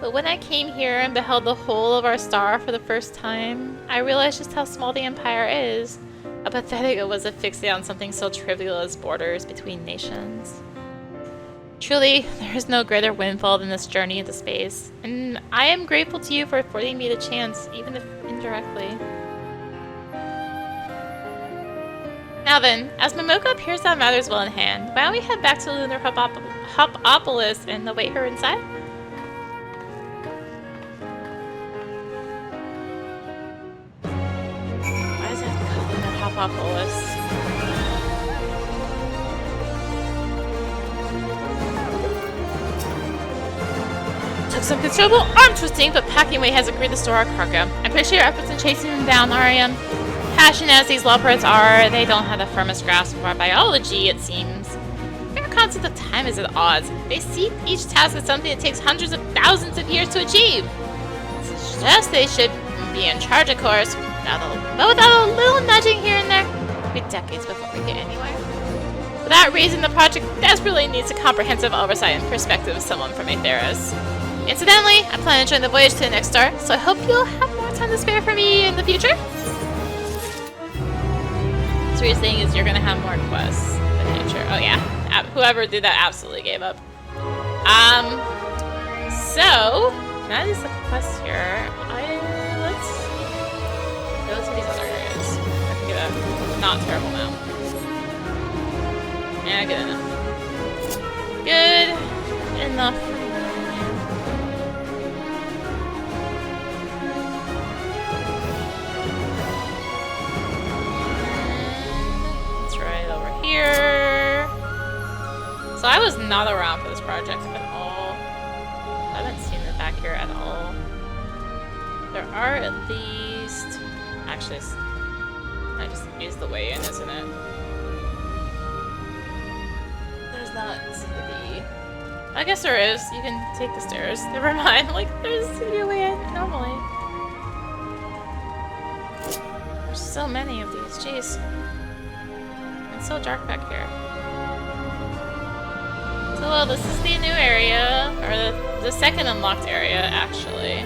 But when I came here and beheld the whole of our star for the first time, I realized just how small the Empire is. How pathetic it was to fixate on something so trivial as borders between nations. Truly, there is no greater windfall than this journey into space, and I am grateful to you for affording me the chance, even if indirectly. Now then, as Momoko appears to have matters well in hand, why don't we head back to Lunar Hopopolis and await her inside? Why does it have to call Lunar Hopopolis? Took some considerable arm twisting, but packing away has agreed to store our cargo. I appreciate your efforts in chasing them down, Ariam. Passionate as these Lockports are, they don't have the firmest grasp of our biology, it seems. Their concept of time is at odds. They see each task as something that takes hundreds of thousands of years to achieve. Suggests they should be in charge, of course, but without a little nudging here and there, it'll be decades before we get anywhere. For that reason, the project desperately needs a comprehensive oversight and perspective of someone from Aetheris. Incidentally, I plan to join the voyage to the next star, so I hope you'll have more time to spare for me in the future. So what you're saying is you're gonna have more quests in the future. Oh yeah, whoever did that absolutely gave up. So that is the quest here. Let's go to these other areas. I can get a not terrible map. Yeah, good enough. Good enough. Here. So I was not around for this project at all. I haven't seen it back here at all. There are at least... Actually, I just used the way in, isn't it? There's not to be... I guess there is. You can take the stairs. Never mind. Like, there's your way in normally. There's so many of these. Jeez. It's so dark back here. So, well, this is the new area. Or the second unlocked area, actually.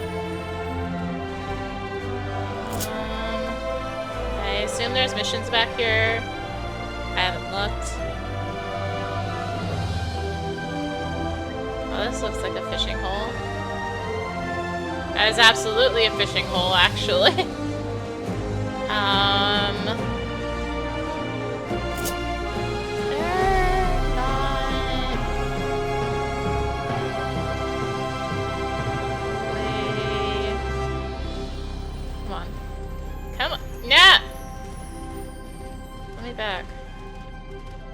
I assume there's missions back here. I haven't looked. Oh, this looks like a fishing hole. That is absolutely a fishing hole, actually. They're not... Wait. Come on. Come on. Nah! Let me back.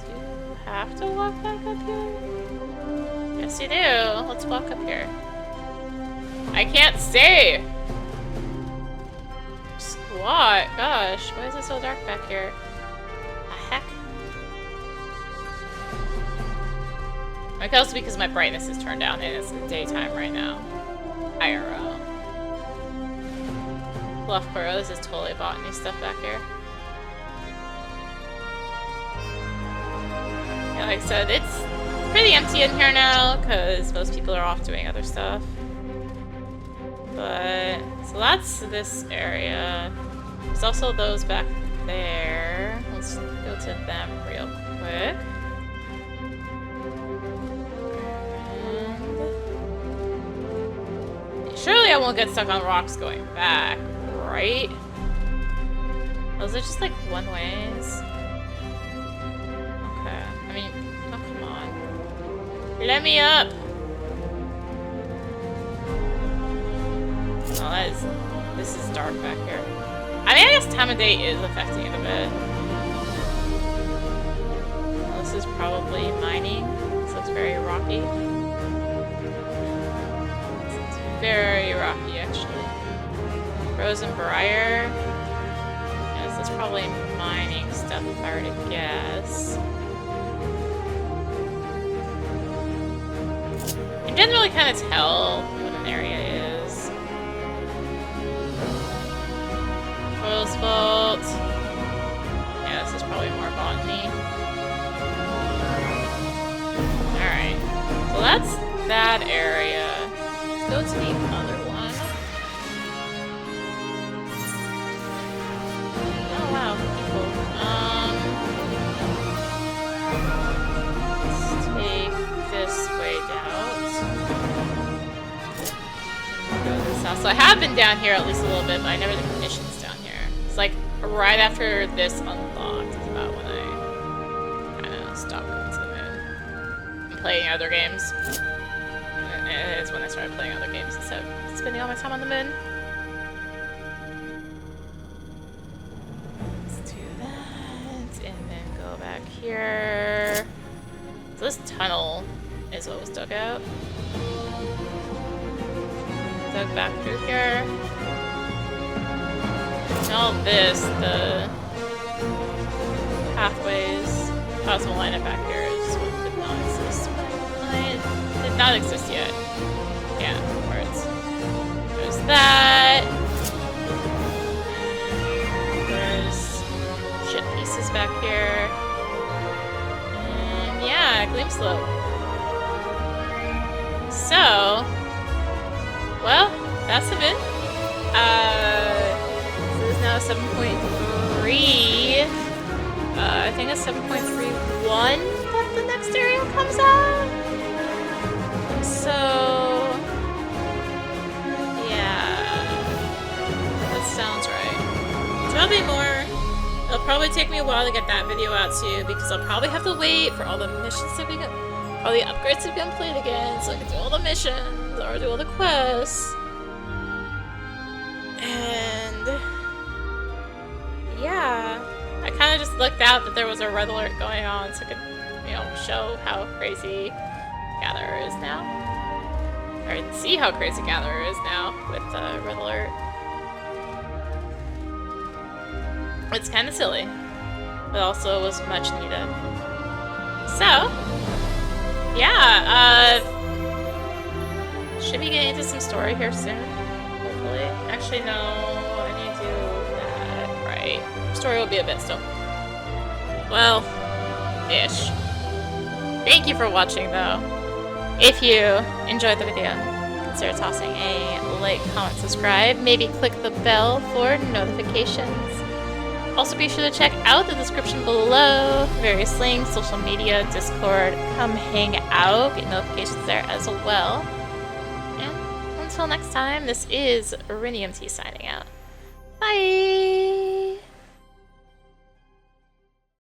Do you have to walk back up here? Yes, you do. Let's walk up here. I can't stay! Squat! Gosh, why is it so dark back here? The heck? It could also be because my brightness is turned down and it's daytime right now. IRL. Bluffboro, this is totally botany stuff back here. Yeah, like I said, it's pretty empty in here now because most people are off doing other stuff. But so that's this area. There's also those back there. Let's go to them real quick. And surely I won't get stuck on rocks going back, right? Those are just like one ways. Okay. I mean, oh, come on. Let me up! Oh, this is dark back here. I mean, I guess time of day is affecting it a bit. Well, this is probably mining. This looks very rocky. It's very rocky, actually. Frozen Briar. Yeah, this is probably mining stuff if I were to guess. You can really kind of tell what an area is. Vault. Yeah, this is probably more botany. Alright. So that's that area. Let's go to the other one. Oh wow, people. Let's take this way down. Go this house. So I have been down here at least a little bit, but I never did missions down here. It's like right after this unlocked is about when I kind of stopped going to the moon and playing other games. And it's when I started playing other games instead of spending all my time on the moon. Let's do that, and then go back here. So this tunnel is what was dug out. Dug back through here. And all this, the pathways, possible line up back here is what did not exist. It did not exist yet. Yeah, words. There's that. There's shit pieces back here. And yeah, Gleam Slope. So, well, that's the bit. Now 7.3. I think it's 7.31 that the next area comes out. So yeah, that sounds right. Probably more. It'll probably take me a while to get that video out too, because I'll probably have to wait for all the missions to be all the upgrades to be complete again, so I can do all the missions or do all the quests. And yeah, I kind of just looked out that there was a red alert going on so I could, you know, show how crazy Gatherer is now. Or see how crazy Gatherer is now with the red alert. It's kind of silly, but also was much needed. So, yeah, should be getting into some story here soon. Hopefully. Actually, no. I need to do that. Right. Story will be a bit still. Well, ish. Thank you for watching, though. If you enjoyed the video, consider tossing a like, comment, subscribe. Maybe click the bell for notifications. Also, be sure to check out the description below. Various links, social media, Discord. Come hang out. Get notifications there as well. And until next time, this is rinimt signing out. Bye!